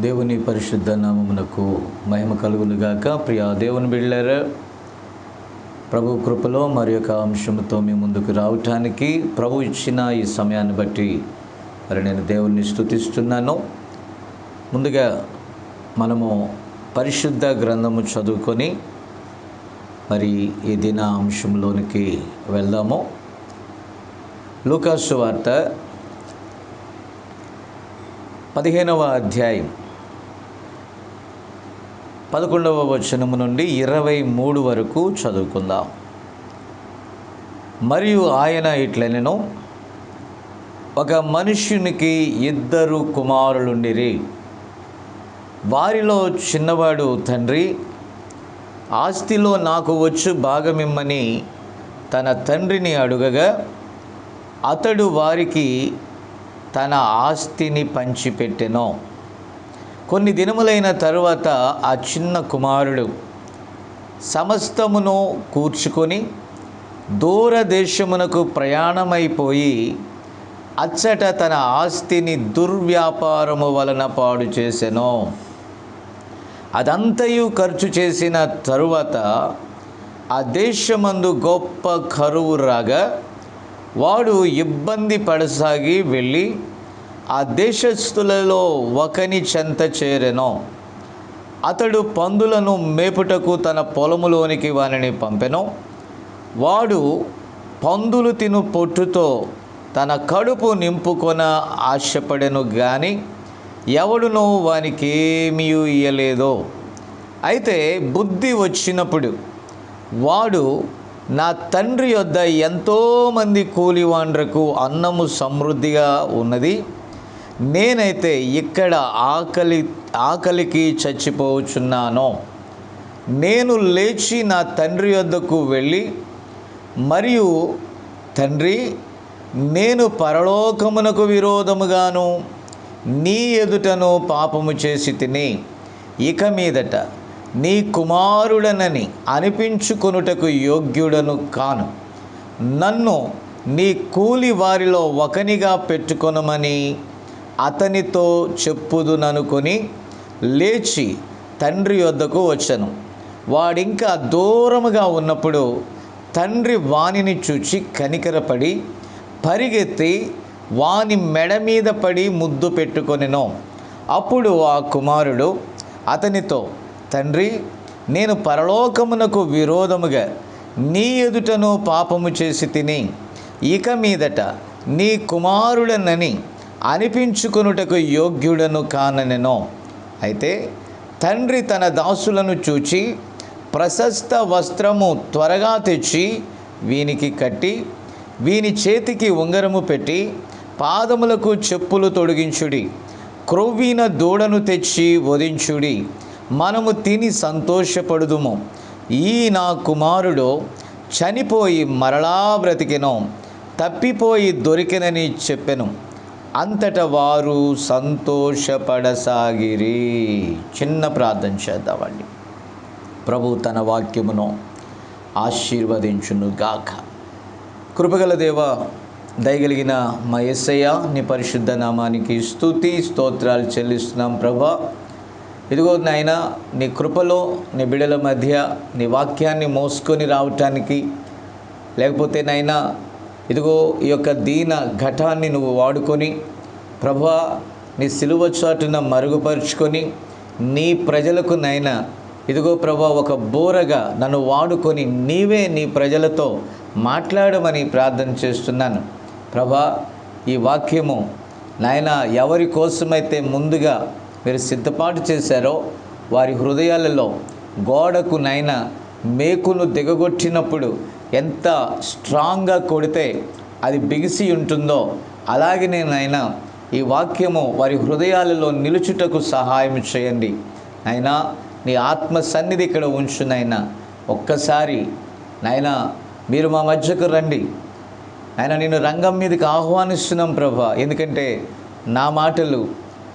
దేవుని పరిశుద్ధ నామమునకు మహిమ కలుగునుగాక. ప్రియ దేవుని బిడ్డలారా, ప్రభు కృపలో మరి యొక్క అంశంతో మీ ముందుకు రావటానికి ప్రభు ఇచ్చిన ఈ సమయాన్ని బట్టి మరి నేను దేవుణ్ణి స్తుతిస్తున్నాను. ముందుగా మనము పరిశుద్ధ గ్రంథము చదువుకొని మరి ఈ దిన అంశంలోనికి వెళ్దాము. లూకా సువార్త 15వ అధ్యాయం 11వ వచనము నుండి 23 వరకు చదువుకుందాం. మరియు ఆయన ఇట్లనెను, ఒక మనుష్యునికి 2 కుమారులుండిరి. వారిలో చిన్నవాడు, తండ్రి, ఆస్తిలో నాకు వచ్చు భాగమిమ్మని తన తండ్రిని అడుగగా, అతడు వారికి తన ఆస్తిని పంచిపెట్టెను. కొన్ని దినములైన తరువాత ఆ చిన్న కుమారుడు సమస్తమును కూర్చుకొని దూరదేశమునకు ప్రయాణమైపోయి అచ్చట తన ఆస్తిని దుర్వ్యాపారము వలన పాడు చేసెను. అదంతయు ఖర్చు చేసిన తరువాత ఆ దేశమందు గొప్ప కరువు రాగా వాడు ఇబ్బంది పడసాగి వెళ్ళి ఆ దేశస్థులలో ఒకని చెంత చేరెను. అతడు పందులను మేపుటకు తన పొలములోనికి వానిని పంపెను. వాడు పందులు తిను పొట్టుతో తన కడుపు నింపుకొన ఆశపడెను గాని ఎవడునో వానికేమీ ఇయ్యలేదు. అయితే బుద్ధి వచ్చినప్పుడు వాడు, నా తండ్రి యొద్ద ఎంతోమంది కూలివాండ్రకు అన్నము సమృద్ధిగా ఉన్నది, నేనైతే ఇక్కడ ఆకలికి చచ్చిపోవచ్చున్నాను. నేను లేచి నా తండ్రి యొద్దకు వెళ్ళి, మరియు తండ్రి, నేను పరలోకమునకు విరోధముగాను నీ ఎదుటను పాపము చేసి తిని ఇక మీదట నీ కుమారుడనని అనిపించుకొనుటకు యోగ్యుడను కాను. నన్ను నీ కూలి వారిలో ఒకనిగా పెట్టుకొనమని అతనితో చెప్పుదుననుకొని లేచి తండ్రి యొద్దకు వచ్చెను. వాడింకా దూరముగా ఉన్నప్పుడు తండ్రి వానిని చూచి కనికరపడి పరిగెత్తి వాని మెడ మీద పడి ముద్దు పెట్టుకొనెను. అప్పుడు ఆ కుమారుడు అతనితో, తండ్రి, నేను పరలోకమునకు విరోధముగా నీ ఎదుటను పాపము చేసి తిని ఇక మీదట నీ కుమారుడనని అనిపించుకొనుటకు యోగ్యుడను కాననెను. అయితే తండ్రి తన దాసులను చూచి ప్రశస్త వస్త్రము త్వరగా తెచ్చి వీనికి కట్టి వీని చేతికి ఉంగరము పెట్టి పాదములకు చెప్పులు తొడిగించుడి, క్రొవ్విన దూడను తెచ్చి వధించుడి, మనము తిని సంతోషపడుదుము. ఈ నా కుమారుడు చనిపోయి మరలా బ్రతికెను, తప్పిపోయి దొరికెనని చెప్పెను. అంతటా వారు సంతోషపడసాగిరి. చిన్న ప్రార్థన చేద్దామండి. ప్రభు తన వాక్యమును ఆశీర్వదించునుగాక. కృపగల దేవ, దయగలిగిన మా యేసయ్య, నీ పరిశుద్ధ నామానికి స్తుతి స్తోత్రాలు చెల్లిస్తున్నాం. ప్రభా, ఇదిగో నాయన, నీ కృపలో నీ బిడల మధ్య నీ వాక్యాన్ని మోసుకొని రావటానికి, లేకపోతే నాయన ఇదిగో ఈ యొక్క దీన ఘటాన్ని నువ్వు వాడుకొని ప్రభా నీ సిలువ చాటున మరుగుపరుచుకొని నీ ప్రజలకు నాయన ఇదిగో ప్రభా ఒక బోరగా నన్ను వాడుకొని నీవే నీ ప్రజలతో మాట్లాడమని ప్రార్థన చేస్తున్నాను. ప్రభా, ఈ వాక్యము నాయన ఎవరి కోసమైతే ముందుగా మీరు సిద్ధపాటు చేశారో వారి హృదయాలలో గోడకు నాయన మేకును దిగగొట్టినప్పుడు ఎంత స్ట్రాంగ్గా కొడితే అది బిగిసి ఉంటుందో అలాగే నాయన ఈ వాక్యము వారి హృదయాలలో నిలుచుటకు సహాయం చేయండి. నాయనా, నీ ఆత్మ సన్నిధి ఇక్కడ ఉంచు నాయన. ఒక్కసారి నాయన మీరు మా మధ్యకు రండి. ఆయన నేను రంగం మీదకి ఆహ్వానిస్తున్నాం ప్రభా. ఎందుకంటే నా మాటలు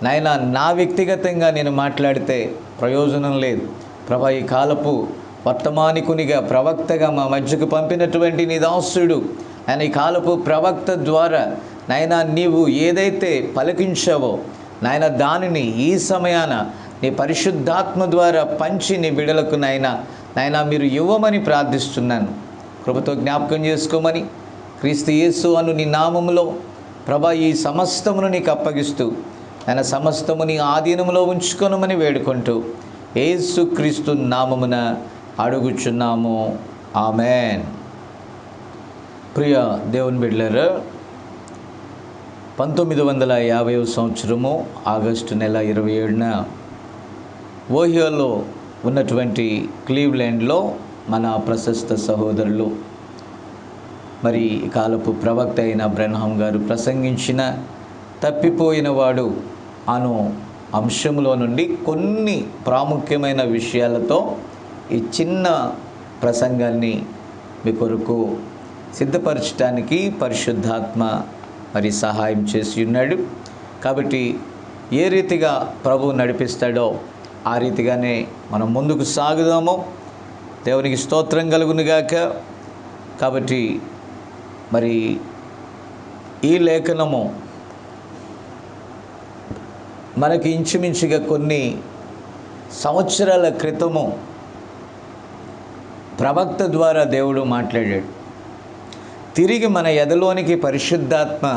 నాయన నా వ్యక్తిగతంగా నేను మాట్లాడితే ప్రయోజనం లేదు ప్రభా. ఈ కాలపు వర్తమానికునిగా ప్రవక్తగా మా మధ్యకు పంపినటువంటి నీ దాసుడు ఆయన ఈ కాలపు ప్రవక్త ద్వారా నాయన నీవు ఏదైతే పలికించావో నాయన దానిని ఈ సమయాన నీ పరిశుద్ధాత్మ ద్వారా పంచి నీ బిడ్డలకు నాయన మీరు ఇవ్వమని ప్రార్థిస్తున్నాను. కృపతో జ్ఞాపకం చేసుకోమని క్రీస్తు యేసు అను నీ నామములో ప్రభా ఈ సమస్తమును నీకు అప్పగిస్తూ ఆయన సమస్తము నీ ఆధీనంలో ఉంచుకొనమని వేడుకుంటూ యేసు క్రీస్తు నామమున అడుగుచున్నాము. ఆమెన్. ప్రియ దేవుని బిడ్డలారా, 1950వ సంవత్సరము ఆగస్టు నెల 27న ఓహియోలో ఉన్నటువంటి క్లీవ్లాండ్లో మన ప్రశస్త సహోదరులు మరి కాలపు ప్రవక్త అయిన బ్రెన్హామ్ గారు ప్రసంగించిన తప్పిపోయిన వాడు అను అంశంలో నుండి కొన్ని ప్రాముఖ్యమైన విషయాలతో ఈ చిన్న ప్రసంగాన్ని మీ కొరకు సిద్ధపరచడానికి పరిశుద్ధాత్మ మరి సహాయం చేసి ఉన్నాడు. కాబట్టి ఏ రీతిగా ప్రభువు నడిపిస్తాడో ఆ రీతిగానే మనం ముందుకు సాగుదాము. దేవునికి స్తోత్రం కలుగునుగాక. కాబట్టి మరి ఈ లేఖనము మనకి ఇంచుమించుగా కొన్ని సంవత్సరాల క్రితము ప్రవక్త ద్వారా దేవుడు మాట్లాడాడు. తిరిగి మన ఎదలోనికి పరిశుద్ధాత్మ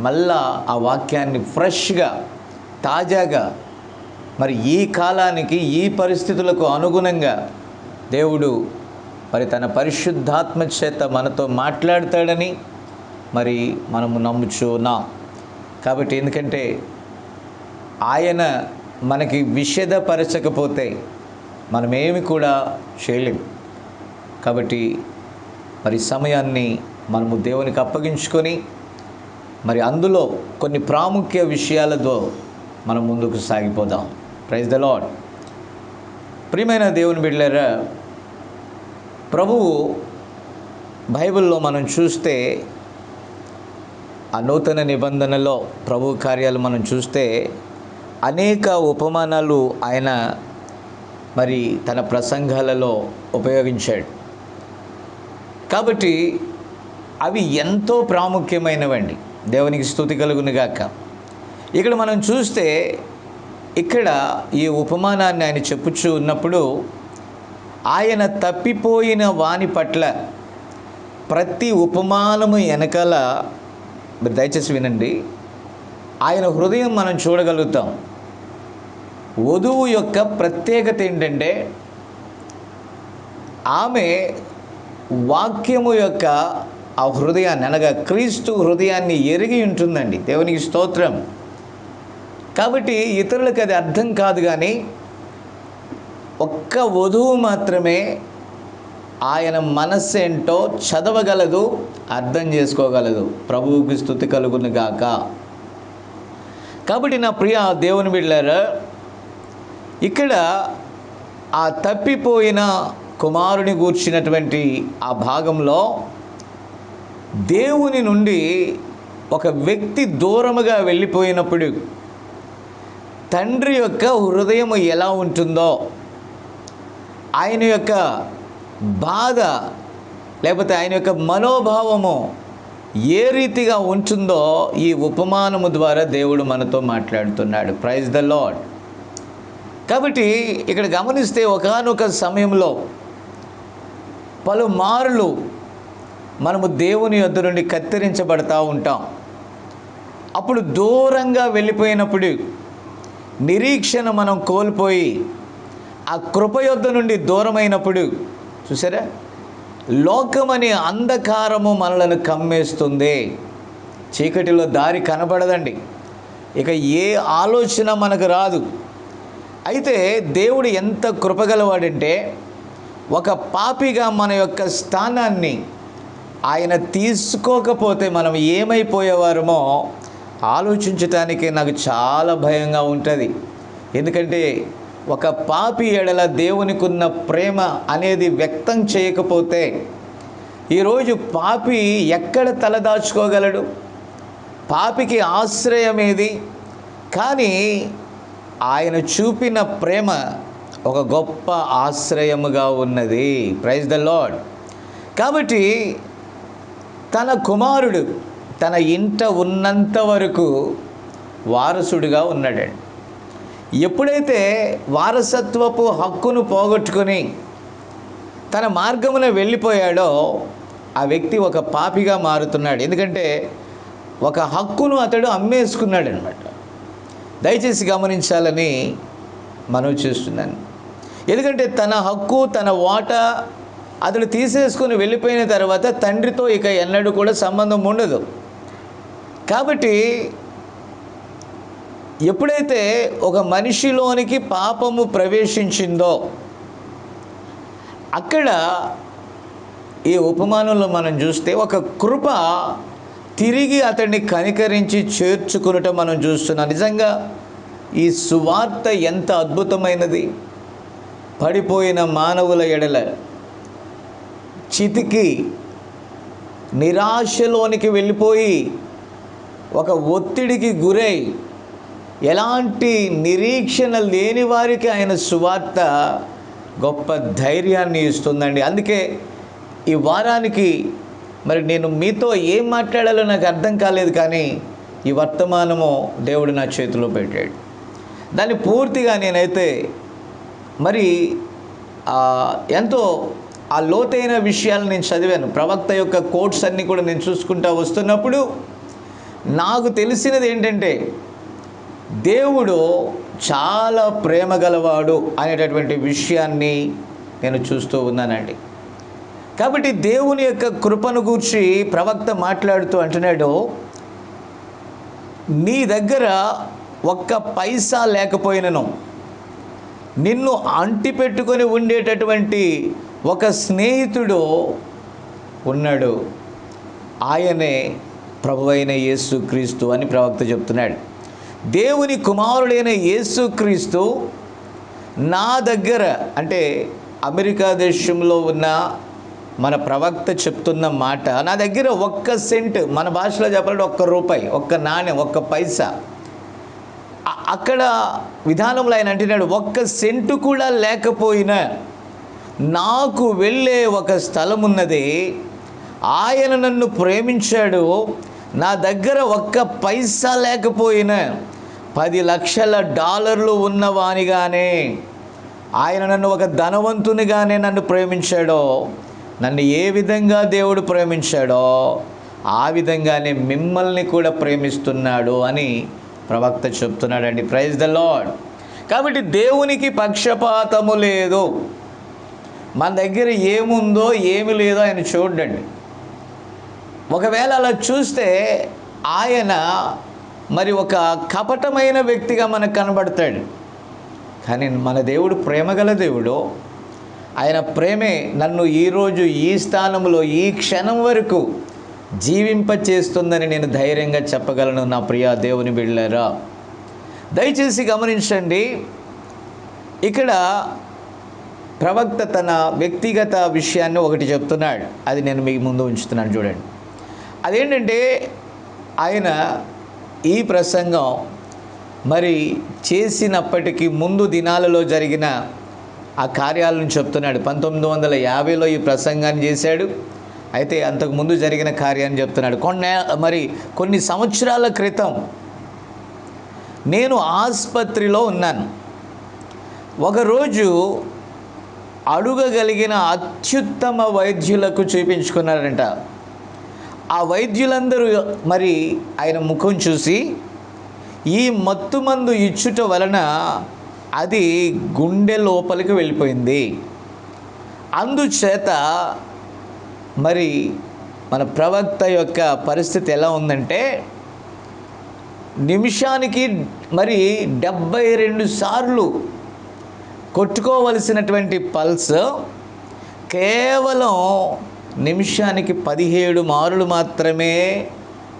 మళ్ళా ఆ వాక్యాన్ని ఫ్రెష్గా తాజాగా మరి ఈ కాలానికి ఈ పరిస్థితులకు అనుగుణంగా దేవుడు మరి తన పరిశుద్ధాత్మ చేత మనతో మాట్లాడతాడని మరి మనము నమ్ముచున్నాం. కాబట్టి ఎందుకంటే ఆయన మనకి విషదపరచకపోతే మనమేమి కూడా చేయలేం. కాబట్టి మరి సమయాన్ని మనము దేవునికి అప్పగించుకొని మరి అందులో కొన్ని ప్రాముఖ్య విషయాలతో మనం ముందుకు సాగిపోదాం. Praise the lord. ప్రియమైన దేవుని బిడ్డలారా, ప్రభువు బైబిల్లో మనం చూస్తే ఆ నూతన నిబంధనలో ప్రభు కార్యాలు మనం చూస్తే అనేక ఉపమానాలు ఆయన మరి తన ప్రసంగాలలో ఉపయోగించాడు. కాబట్టి అవి ఎంతో ప్రాముఖ్యమైనవండి. దేవునికి స్తుతి కలుగునుగాక. ఇక్కడ మనం చూస్తే ఇక్కడ ఈ ఉపమానాన్ని ఆయన చెప్పుచూ ఉన్నప్పుడు ఆయన తప్పిపోయిన వాని పట్ల ప్రతి ఉపమానము వెనకాల దయచేసి వినండి, ఆయన హృదయం మనం చూడగలుగుతాం. వధువు యొక్క ప్రత్యేకత ఏంటంటే ఆమె వాక్యము యొక్క ఆ హృదయాన్ని అనగా క్రీస్తు హృదయాన్ని ఎరిగి ఉంటుందండి. దేవునికి స్తోత్రం. కాబట్టి ఇతరులకు అది అర్థం కాదు, కానీ ఒక్క వధువు మాత్రమే ఆయన మనస్సు ఏంటో చదవగలదు, అర్థం చేసుకోగలదు. ప్రభువుకి స్తుతి కలుగును గాక. కాబట్టి నా ప్రియ దేవుని బిడ్డలారా, ఇక్కడ ఆ తప్పిపోయిన కుమారుని గూర్చినటువంటి ఆ భాగంలో దేవుని నుండి ఒక వ్యక్తి దూరముగా వెళ్ళిపోయినప్పుడు తండ్రి యొక్క హృదయం ఎలా ఉంటుందో, ఆయన యొక్క బాధ లేకపోతే ఆయన యొక్క మనోభావము ఏ రీతిగా ఉంటుందో ఈ ఉపమానము ద్వారా దేవుడు మనతో మాట్లాడుతున్నాడు. Praise the lord. కాబట్టి ఇక్కడ గమనిస్తే ఒకానొక సమయంలో పలుమార్లు మనము దేవుని యొద్ద నుండి కత్తిరించబడతా ఉంటాం. అప్పుడు దూరంగా వెళ్ళిపోయినప్పుడు నిరీక్షణ మనం కోల్పోయి ఆ కృప యొద్ద నుండి దూరమైనప్పుడు చూసారా, లోకమనే అంధకారము మనలను కమ్మేస్తుంది. చీకటిలో దారి కనబడదండి. ఇక ఏ ఆలోచన మనకు రాదు. అయితే దేవుడు ఎంత కృపగలవాడంటే ఒక పాపిగా మన యొక్క స్థానాన్ని ఆయన తీసుకోకపోతే మనం ఏమైపోయేవారమో ఆలోచించటానికి నాకు చాలా భయంగా ఉంటుంది. ఎందుకంటే ఒక పాపి ఎడల దేవునికి ఉన్న ప్రేమ అనేది వ్యక్తం చేయకపోతే ఈరోజు పాపి ఎక్కడ తలదాచుకోగలడు? పాపికి ఆశ్రయం ఏది? కానీ ఆయన చూపిన ప్రేమ ఒక గొప్ప ఆశ్రయముగా ఉన్నది. Praise the lord. కాబట్టి తన కుమారుడు తన ఇంట ఉన్నంత వరకు వారసుడిగా ఉన్నాడండి. ఎప్పుడైతే వారసత్వపు హక్కును పోగొట్టుకొని తన మార్గమున వెళ్ళిపోయాడో ఆ వ్యక్తి ఒక పాపిగా మారుతున్నాడు. ఎందుకంటే ఒక హక్కును అతడు అమ్మేసుకున్నాడు అనమాట. దయచేసి గమనించాలని మనవి చేస్తున్నాను. ఎందుకంటే తన హక్కు, తన వాటా అతడు తీసేసుకుని వెళ్ళిపోయిన తర్వాత తండ్రితో ఇక ఎన్నడూ కూడా సంబంధం ఉండదు. కాబట్టి ఎప్పుడైతే ఒక మనిషిలోనికి పాపము ప్రవేశించిందో అక్కడ ఈ ఉపమానంలో మనం చూస్తే ఒక కృప తిరిగి అతన్ని కనికరించి చేర్చుకునటం మనం చూస్తున్నాం. నిజంగా ఈ సువార్త ఎంత అద్భుతమైనది. పడిపోయిన మానవుల ఎడల చితికి నిరాశలోనికి వెళ్ళిపోయి ఒక ఒత్తిడికి గురై ఎలాంటి నిరీక్షణ లేని వారికి ఆయన సువార్త గొప్ప ధైర్యాన్ని ఇస్తుందండి. అందుకే ఈ వారానికి మరి నేను మీతో ఏం మాట్లాడాలో నాకు అర్థం కాలేదు, కానీ ఈ వర్తమానము దేవుడు నా చేతిలో పెట్టాడు. దాన్ని పూర్తిగా నేనైతే మరి ఎంతో ఆ లోతైన విషయాలు నేను చదివాను. ప్రవక్త యొక్క కోట్స్ అన్నీ కూడా నేను చూసుకుంటూ వస్తున్నప్పుడు నాకు తెలిసినది ఏంటంటే దేవుడు చాలా ప్రేమ గలవాడు అనేటటువంటి విషయాన్ని నేను చూస్తూ ఉన్నానండి. కాబట్టి దేవుని యొక్క కృపను గూర్చి ప్రవక్త మాట్లాడుతూ అంటున్నాడు, నీ దగ్గర ఒక్క పైసా లేకపోయినను నిన్ను అంటి పెట్టుకొని ఉండేటటువంటి ఒక స్నేహితుడు ఉన్నాడు, ఆయనే ప్రభువైన యేసుక్రీస్తు అని ప్రవక్త చెప్తున్నాడు. దేవుని కుమారుడైన యేసుక్రీస్తు నా దగ్గర, అంటే అమెరికా దేశంలో ఉన్న మన ప్రవక్త చెప్తున్న మాట, నా దగ్గర ఒక్క సెంట్, మన భాషలో చెప్పాలంటే ఒక్క రూపాయి, ఒక్క నాణ్యం, ఒక్క పైసా, అక్కడ విధానంలో ఆయన అంటున్నాడు, ఒక్క సెంటు కూడా లేకపోయినా నాకు వెళ్ళే ఒక స్థలం ఉన్నది, ఆయన నన్ను ప్రేమించాడు, నా దగ్గర ఒక్క పైసా లేకపోయినా $10 లక్షల ఉన్నవానిగానే ఆయన నన్ను ఒక ధనవంతునిగానే నన్ను ప్రేమించాడో, నన్ను ఏ విధంగా దేవుడు ప్రేమించాడో ఆ విధంగానే మిమ్మల్ని కూడా ప్రేమిస్తున్నాడు అని ప్రవక్త చెప్తున్నాడండి. Praise the lord. కాబట్టి దేవునికి పక్షపాతము లేదు. మన దగ్గర ఏముందో ఏమి లేదో ఆయన చూడండి. ఒకవేళ అలా చూస్తే ఆయన మరి ఒక కపటమైన వ్యక్తిగా మనకు కనబడతాడు. కానీ మన దేవుడు ప్రేమగల దేవుడు. ఆయన ప్రేమే నన్ను ఈరోజు ఈ స్థానంలో ఈ క్షణం వరకు జీవింపచేస్తుందని నేను ధైర్యంగా చెప్పగలను. నా ప్రియ దేవుని బిడ్డలారా, దయచేసి గమనించండి. ఇక్కడ ప్రవక్త తన వ్యక్తిగత విషయాన్ని ఒకటి చెప్తున్నాడు, అది నేను మీకు ముందు ఉంచుతున్నాను. చూడండి, అదేంటంటే ఆయన ఈ ప్రసంగం మరి చేసినప్పటికీ ముందు దినాలలో జరిగిన ఆ కార్యాలను చెప్తున్నాడు. 1950లో ఈ ప్రసంగాన్ని చేశాడు. అయితే అంతకుముందు జరిగిన కార్యాన్ని చెప్తున్నాడు. కొన్ని సంవత్సరాల క్రితం నేను ఆసుపత్రిలో ఉన్నాను. ఒకరోజు అడుగగలిగిన అత్యుత్తమ వైద్యులకు చూపించుకున్నారంట. ఆ వైద్యులందరూ మరి ఆయన ముఖం చూసి, ఈ మత్తుమందు ఇచ్చుట వలన అది గుండె లోపలికి వెళ్ళిపోయింది, అందుచేత మరి మన ప్రవక్త యొక్క పరిస్థితి ఎలా ఉందంటే, నిమిషానికి మరి 72 సార్లు కొట్టుకోవలసినటువంటి పల్స్ కేవలం నిమిషానికి 17 మారులు మాత్రమే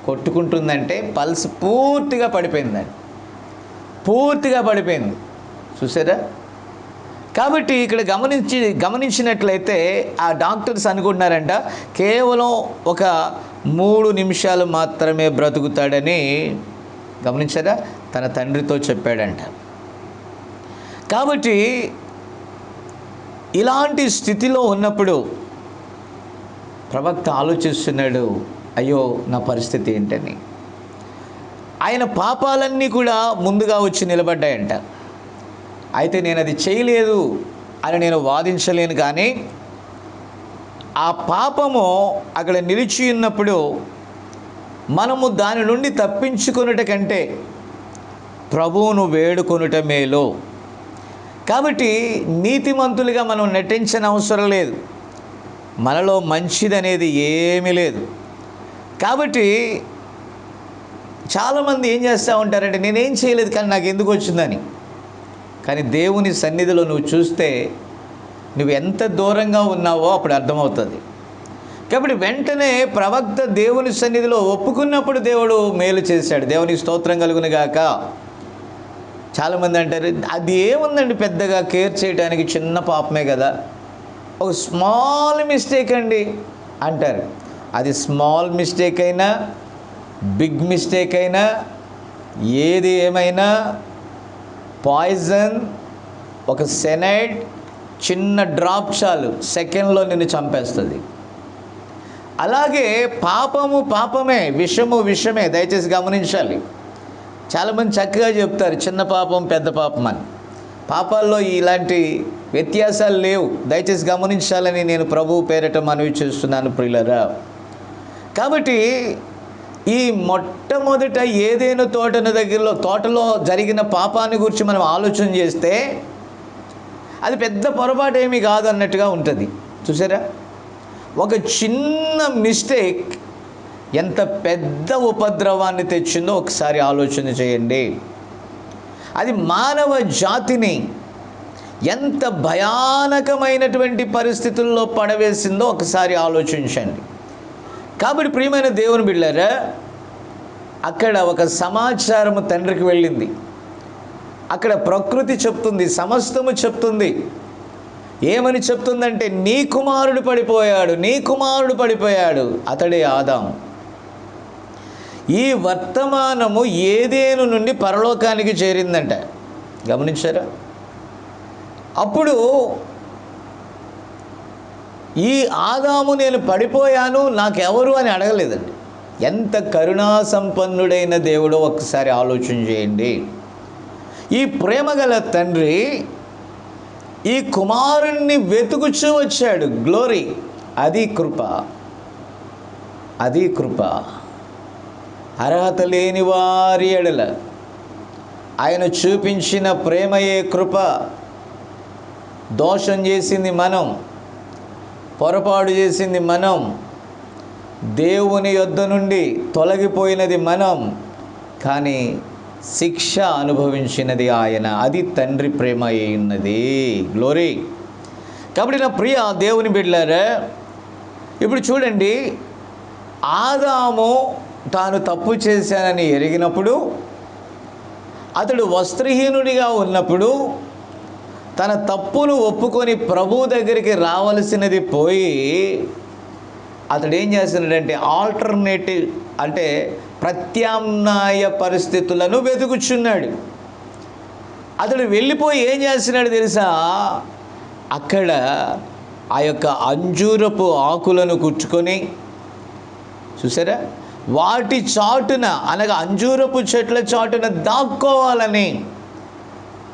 కొట్టుకుంటుందంటే పల్స్ పూర్తిగా పడిపోయిందండి. పూర్తిగా పడిపోయింది. చూసారా? కాబట్టి ఇక్కడ గమనించినట్లయితే ఆ డాక్టర్స్ అనుకుంటున్నారంట కేవలం ఒక 3 నిమిషాలు మాత్రమే బ్రతుకుతాడని. గమనించారా? తన తండ్రితో చెప్పాడంట. కాబట్టి ఇలాంటి స్థితిలో ఉన్నప్పుడు ప్రవక్త ఆలోచిస్తున్నాడు, అయ్యో నా పరిస్థితి ఏంటని. ఆయన పాపాలన్నీ కూడా ముందుగా వచ్చి నిలబడ్డాయంట. అయితే నేను అది చేయలేదు అని నేను వాదించలేను, కానీ ఆ పాపము అక్కడ నిలిచి ఉన్నప్పుడు మనము దాని నుండి తప్పించుకొనుట కంటే ప్రభువును వేడుకొనుట మేలు. కాబట్టి నీతిమంతులుగా మనం నటించని అవసరం లేదు. మనలో మంచిదనేది ఏమీ లేదు. కాబట్టి చాలామంది ఏం చేస్తూ ఉంటారంటే, నేనేం చేయలేదు కానీ నాకు ఎందుకు వచ్చిందని. కానీ దేవుని సన్నిధిలో నువ్వు చూస్తే నువ్వు ఎంత దూరంగా ఉన్నావో అప్పుడు అర్థమవుతుంది. కాబట్టి వెంటనే ప్రవక్త దేవుని సన్నిధిలో ఒప్పుకున్నప్పుడు దేవుడు మేలు చేశాడు. దేవునికి స్తోత్రం కలుగును గాక. చాలామంది అంటారు, అది ఏముందండి పెద్దగా కేర్ చేయడానికి, చిన్న పాపమే కదా, ఒక స్మాల్ మిస్టేక్ అండి అంటారు. అది స్మాల్ మిస్టేక్ అయినా బిగ్ మిస్టేక్ అయినా ఏది ఏమైనా పాయిజన్, ఒక సెనైడ్, చిన్న డ్రాప్ చాలు సెకండ్లో నిన్ను చంపేస్తుంది. అలాగే పాపము పాపమే, విషము విషమే. దయచేసి గమనించాలి. చాలామంది చక్కగా చెప్తారు చిన్న పాపం పెద్ద పాపం అని. పాపాల్లో ఇలాంటి వ్యత్యాసాలు లేవు. దయచేసి గమనించాలని నేను ప్రభువు పేరట మనవి చేస్తున్నాను ప్రియులారా. కాబట్టి ఈ మొట్టమొదట ఏదైనా తోటలో జరిగిన పాపాన్ని గురించి మనం ఆలోచన చేస్తే అది పెద్ద పొరపాటు ఏమీ కాదు అన్నట్టుగా ఉంటుంది. చూసారా, ఒక చిన్న మిస్టేక్ ఎంత పెద్ద ఉపద్రవాన్ని తెచ్చిందో ఒకసారి ఆలోచన చేయండి. అది మానవ జాతిని ఎంత భయానకమైనటువంటి పరిస్థితుల్లో పడవేసిందో ఒకసారి ఆలోచించండి. కాబట్టి ప్రియమైన దేవుని బిడ్డలారా, అక్కడ ఒక సమాచారము తండ్రికి వెళ్ళింది. అక్కడ ప్రకృతి చెప్తుంది, సమస్తము చెప్తుంది. ఏమని చెప్తుందంటే, నీ కుమారుడు పడిపోయాడు, అతడే ఆదాము. ఈ వర్తమానము ఏదేను నుండి పరలోకానికి చేరిందంట. గమనించారా? అప్పుడు ఈ ఆదాము నేను పడిపోయాను నాకెవరు అని అడగలేదండి. ఎంత కరుణా సంపన్నుడైన దేవుడో ఒక్కసారి ఆలోచన చేయండి. ఈ ప్రేమగల తండ్రి ఈ కుమారుణ్ణి వెతుకుచూ వచ్చాడు. గ్లోరీ, అది కృప. అర్హత లేని వారి ఎడల ఆయన చూపించిన ప్రేమయే కృప. దోషం చేసింది మనం, పొరపాటు చేసింది మనం, దేవుని యొద్ద నుండి తొలగిపోయినది మనం, కానీ శిక్ష అనుభవించినది ఆయన. అది తండ్రి ప్రేమ అయ్యున్నది. గ్లోరీ. కాబట్టి నా ప్రియ దేవుని బిడ్డలారా, ఇప్పుడు చూడండి, ఆదాము తాను తప్పు చేశానని ఎరిగినప్పుడు, అతడు వస్త్రహీనుడిగా ఉన్నప్పుడు తన తప్పును ఒప్పుకొని ప్రభు దగ్గరికి రావలసినది పోయి అతడు ఏం చేస్తున్నాడంటే ఆల్టర్నేటివ్, అంటే ప్రత్యామ్నాయ పరిస్థితులను వెతుకుచున్నాడు. అతడు వెళ్ళిపోయి ఏం చేస్తున్నాడు తెలుసా? అక్కడ ఆ యొక్క అంజూరపు ఆకులను కుట్టుకొని, చూసారా, వాటి చాటున, అనగా అంజూరపు చెట్ల చాటున దాక్కోవాలని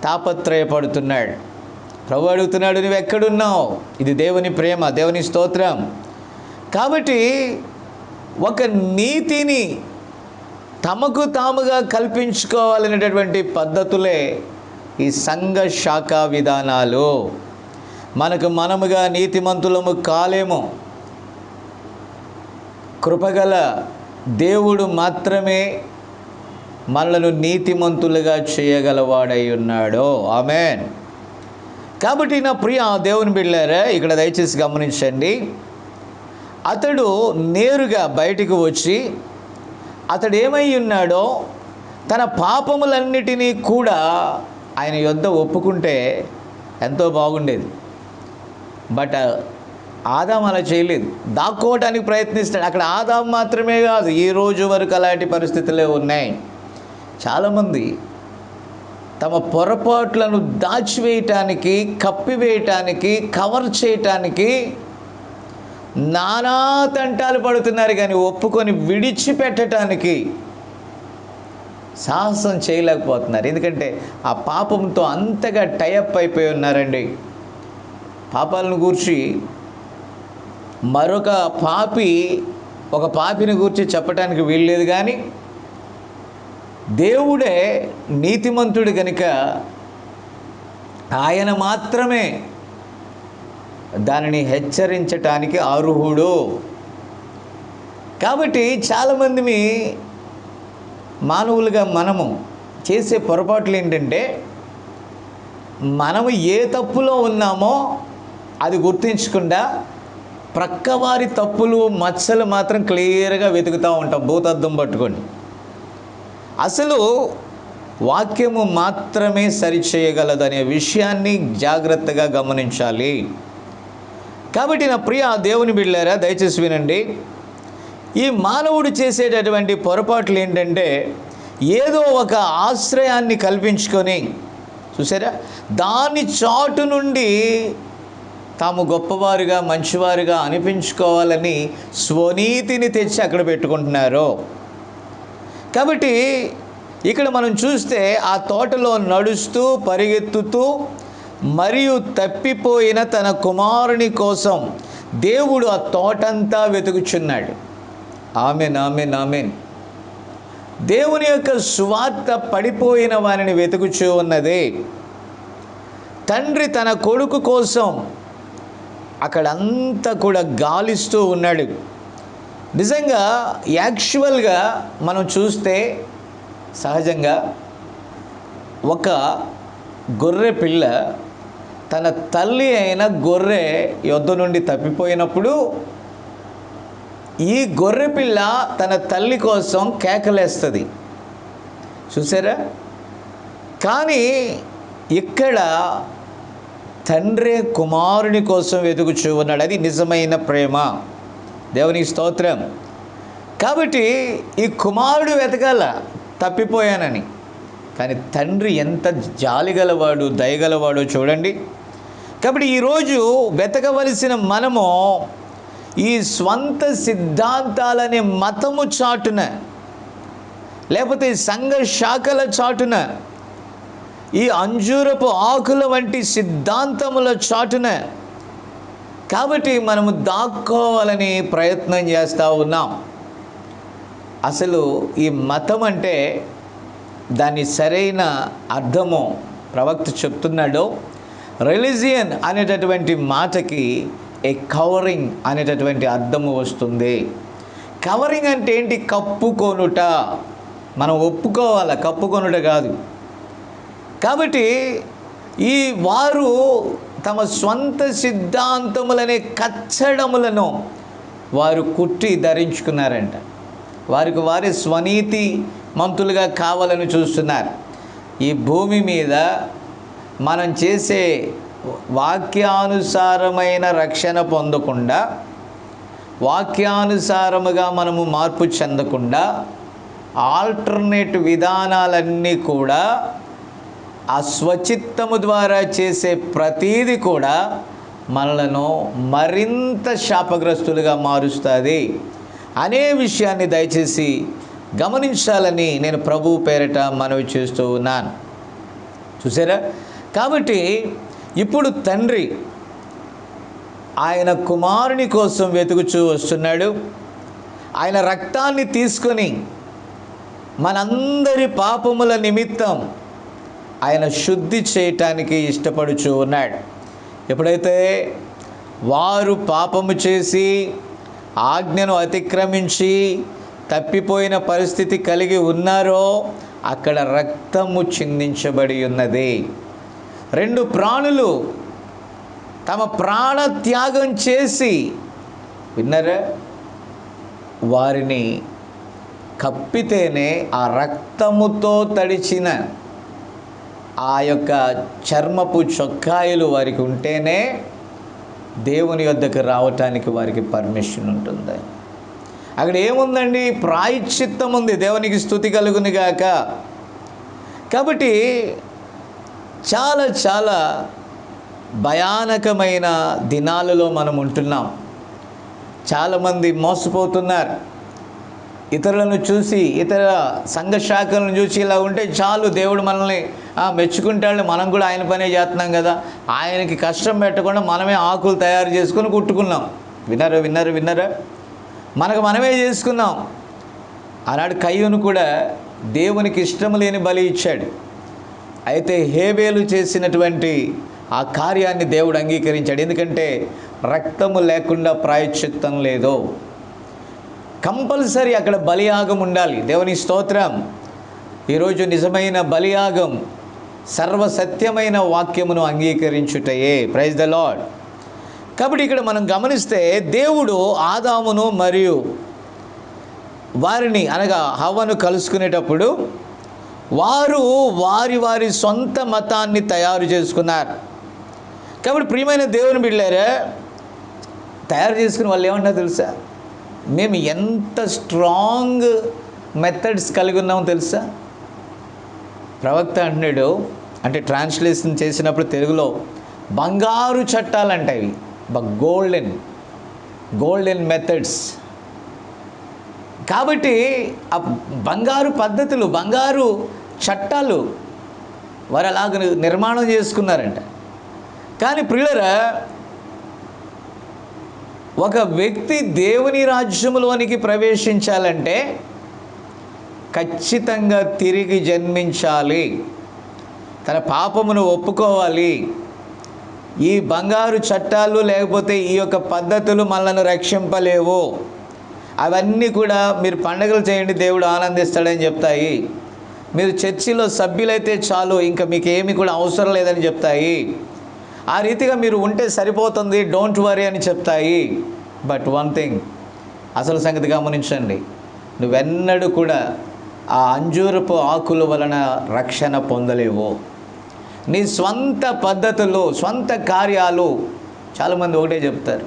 తాపత్రయపడుతున్నాడు. ప్రభు అడుగుతున్నాడు, నువ్వు ఎక్కడున్నావు? ఇది దేవుని ప్రేమ, దేవుని స్తోత్రం. కాబట్టి ఒక నీతిని తమకు తాముగా కల్పించుకోవాలనేటటువంటి పద్ధతులే ఈ సంఘ శాఖ విధానాలు. మనకు మనముగా నీతిమంతులము కాలేము. కృపగల దేవుడు మాత్రమే మనలను నీతిమంతులుగా చేయగలవాడై ఉన్నాడు. ఆమేన్. కాబట్టి నా ప్రియ దేవుని బిడ్డలారా, ఇక్కడ దయచేసి గమనించండి. అతడు నేరుగా బయటికి వచ్చి అతడు ఏమై ఉన్నాడో తన పాపములన్నిటినీ కూడా ఆయన యొద్ద ఒప్పుకుంటే ఎంతో బాగుండేది. బట్ ఆదాం అలా చేయలేదు. దాక్కోవడానికి ప్రయత్నిస్తాడు. అక్కడ ఆదాం మాత్రమే కాదు, ఈ రోజు వరకు అలాంటి పరిస్థితులే ఉన్నాయి. చాలామంది తమ పొరపాట్లను దాచివేయటానికి, కప్పివేయటానికి, కవర్ చేయటానికి నానా తంటాలు పడుతున్నారు, కానీ ఒప్పుకొని విడిచిపెట్టడానికి సాహసం చేయలేకపోతున్నారు. ఎందుకంటే ఆ పాపంతో అంతగా టైఅప్ అయిపోయి ఉన్నారండి. పాపాలను గూర్చి మరొక పాపి ఒక పాపిని గూర్చి చెప్పటానికి వీల్లేదు, కానీ దేవుడే నీతిమంతుడు గనుక ఆయన మాత్రమే దానిని హెచ్చరించటానికి అర్హుడు. కాబట్టి చాలామంది మానవులుగా మనము చేసే పొరపాట్లు ఏంటంటే, మనము ఏ తప్పులో ఉన్నామో అది గుర్తించకుండా ప్రక్కవారి తప్పులు మచ్చలు మాత్రం క్లియర్గా వెతుకుతూ ఉంటాం భూతద్దం పట్టుకొని. అసలు వాక్యము మాత్రమే సరిచేయగలదనే విషయాన్ని జాగ్రత్తగా గమనించాలి. కాబట్టి నా ప్రియ దేవుని బిడ్డలారా, దయచేసి వినండి. ఈ మానవుడు చేసేటటువంటి పొరపాట్లు ఏంటంటే, ఏదో ఒక ఆశ్రయాన్ని కల్పించుకొని, చూసారా, దాని చాటు నుండి తాము గొప్పవారుగా మంచివారుగా అనిపించుకోవాలని స్వనీతిని తెచ్చి అక్కడ పెట్టుకుంటున్నారు. కాబట్టి ఇక్కడ మనం చూస్తే ఆ తోటలో నడుస్తూ పరిగెత్తుతూ మరియు తప్పిపోయిన తన కుమారుని కోసం దేవుడు ఆ తోటంతా వెతుకుచున్నాడు. Amen, amen, amen. దేవుని యొక్క సువార్త పడిపోయిన వారిని వెతుకుచూ ఉన్నది. తండ్రి తన కొడుకు కోసం అక్కడంతా కూడా గాలిస్తూ ఉన్నాడు. నిజంగా యాక్చువల్గా మనం చూస్తే సహజంగా ఒక గొర్రె పిల్ల తన తల్లి అయిన గొర్రె యొద్ద నుండి తప్పిపోయినప్పుడు ఈ గొర్రె పిల్ల తన తల్లి కోసం కేకలేస్తుంది, చూసారా. కానీ ఇక్కడ తండ్రి కుమారుని కోసం వెతుకుచూ ఉన్నాడు. అది నిజమైన ప్రేమ. దేవునికి స్తోత్రం. కాబట్టి ఈ కుమారుడు వెతకాల తప్పిపోయానని, కానీ తండ్రి ఎంత జాలిగలవాడు, దయగలవాడో చూడండి. కాబట్టి ఈరోజు వెతకవలసిన మనము ఈ స్వంత సిద్ధాంతాలనే మతము చాటున, లేకపోతే సంఘ శాఖల చాటున, ఈ అంజూరపు ఆకుల వంటి సిద్ధాంతముల చాటున కాబట్టి మనము దాక్కోవాలని ప్రయత్నం చేస్తూ ఉన్నాం. అసలు ఈ మతం అంటే దాని సరైన అర్థము ప్రవక్త చెప్తున్నాడు. రిలీజియన్ అనేటటువంటి మాటకి ఏ కవరింగ్ అనేటటువంటి అర్థము వస్తుంది. కవరింగ్ అంటే ఏంటి? కప్పుకొనుట. మనం ఒప్పుకోవాలి, కప్పుకొనుట కాదు. కాబట్టి ఈ వారు తమ స్వంత సిద్ధాంతములనే కచ్చడములను వారు కుట్టి ధరించుకున్నారంట. వారికి వారి స్వనీతి మంతులుగా కావాలని చూస్తున్నారు. ఈ భూమి మీద మనం చేసే వాక్యానుసారమైన రక్షణ పొందకుండా, వాక్యానుసారముగా మనము మార్పు చెందకుండా ఆల్టర్నేట్ విధానాలన్నీ కూడా ఆ స్వచిత్తము ద్వారా చేసే ప్రతీది కూడా మనలను మరింత శాపగ్రస్తులుగా మారుస్తుంది అనే విషయాన్ని దయచేసి గమనించాలని నేను ప్రభువు పేరిట మనవి చేస్తూ ఉన్నాను. చూసారా. కాబట్టి ఇప్పుడు తండ్రి ఆయన కుమారుని కోసం వెతుకుచూ వస్తున్నాడు. ఆయన రక్తాన్ని తీసుకొని మనందరి పాపముల నిమిత్తం ఆయన శుద్ధి చేయటానికి ఇష్టపడుచూ ఉన్నాడు. ఎప్పుడైతే వారు పాపము చేసి ఆజ్ఞను అతిక్రమించి తప్పిపోయిన పరిస్థితి కలిగి ఉన్నారో అక్కడ రక్తము చిందించబడి ఉన్నది. రెండు ప్రాణులు తమ ప్రాణ త్యాగం చేసి, విన్నారా, వారిని కప్పితేనే ఆ రక్తముతో తడిచిన ఆ యొక్క చర్మపు చొక్కాయలు వారికి ఉంటేనే దేవుని వద్దకు రావటానికి వారికి పర్మిషన్ ఉంటుంది. అక్కడ ఏముందండి? ప్రాయశ్చిత్తం ఉంది. దేవునికి స్తుతి కలుగును గాక. కాబట్టి చాలా చాలా భయానకమైన దినాలలో మనం ఉంటున్నాం. చాలామంది మోసపోతున్నారు. ఇతరులను చూసి, ఇతర సంఘ శాఖలను చూసి ఇలా ఉంటే చాలు, దేవుడు మనల్ని మెచ్చుకుంటాడు, మనం కూడా ఆయన పనే చేస్తున్నాం కదా, ఆయనకి కష్టం పెట్టకుండా మనమే ఆకులు తయారు చేసుకొని కుట్టుకున్నాం. విన్నారా? మనకు మనమే చేసుకున్నాం. ఆనాడు కయ్యూను కూడా దేవునికి ఇష్టం లేని బలి ఇచ్చాడు. అయితే హేబేలు చేసినటువంటి ఆ కార్యాన్ని దేవుడు అంగీకరించాడు. ఎందుకంటే రక్తము లేకుండా ప్రాయశ్చిత్తం లేదు. కంపల్సరీ అక్కడ బలియాగం ఉండాలి. దేవుని స్తోత్రం. ఈరోజు నిజమైన బలియాగం సర్వసత్యమైన వాక్యమును అంగీకరించుటయే. Praise the lord. కాబట్టి ఇక్కడ మనం గమనిస్తే దేవుడు ఆదామును మరియు వారిని అనగా హవ్వను కలుసుకునేటప్పుడు వారు వారి సొంత మతాన్ని తయారు చేసుకున్నారు. కాబట్టి ప్రియమైన దేవుని బిడ్డలారా, తయారు చేసుకుని వాళ్ళు ఏమంటారు తెలుసా? మేము ఎంత స్ట్రాంగ్ మెథడ్స్ కలిగి ఉన్నామో తెలుసా? ప్రవక్త అంటున్నాడు, అంటే ట్రాన్స్లేషన్ చేసినప్పుడు తెలుగులో బంగారు చట్టాలు అంటాయి, గోల్డెన్ మెథడ్స్. కాబట్టి ఆ బంగారు పద్ధతులు, బంగారు చట్టాలు వారు అలాగ నిర్మాణం చేసుకున్నారంట. కానీ ప్రియులారా, ఒక వ్యక్తి దేవుని రాజ్యములోనికి ప్రవేశించాలంటే ఖచ్చితంగా తిరిగి జన్మించాలి, తన పాపమును ఒప్పుకోవాలి. ఈ బంగారు చట్టాలు లేకపోతే ఈ యొక్క పద్ధతులు మనల్ని రక్షింపలేవు. అవన్నీ కూడా మీరు పండుగలు చేయండి, దేవుడు ఆనందిస్తాడని చెప్తాయి. మీరు చర్చిలో సభ్యులైతే చాలు, ఇంకా మీకు ఏమి కూడా అవసరం లేదని చెప్తాయి. ఆ రీతిగా మీరు ఉంటే సరిపోతుంది, డోంట్ వరీ అని చెప్తాయి. బట్ వన్ థింగ్, అసలు సంగతి గమనించండి, నువ్వెన్నడూ కూడా ఆ అంజూరపు ఆకుల వలన రక్షణ పొందలేవు. నీ స్వంత పద్ధతులు, స్వంత కార్యాలు. చాలామంది ఒకటే చెప్తారు.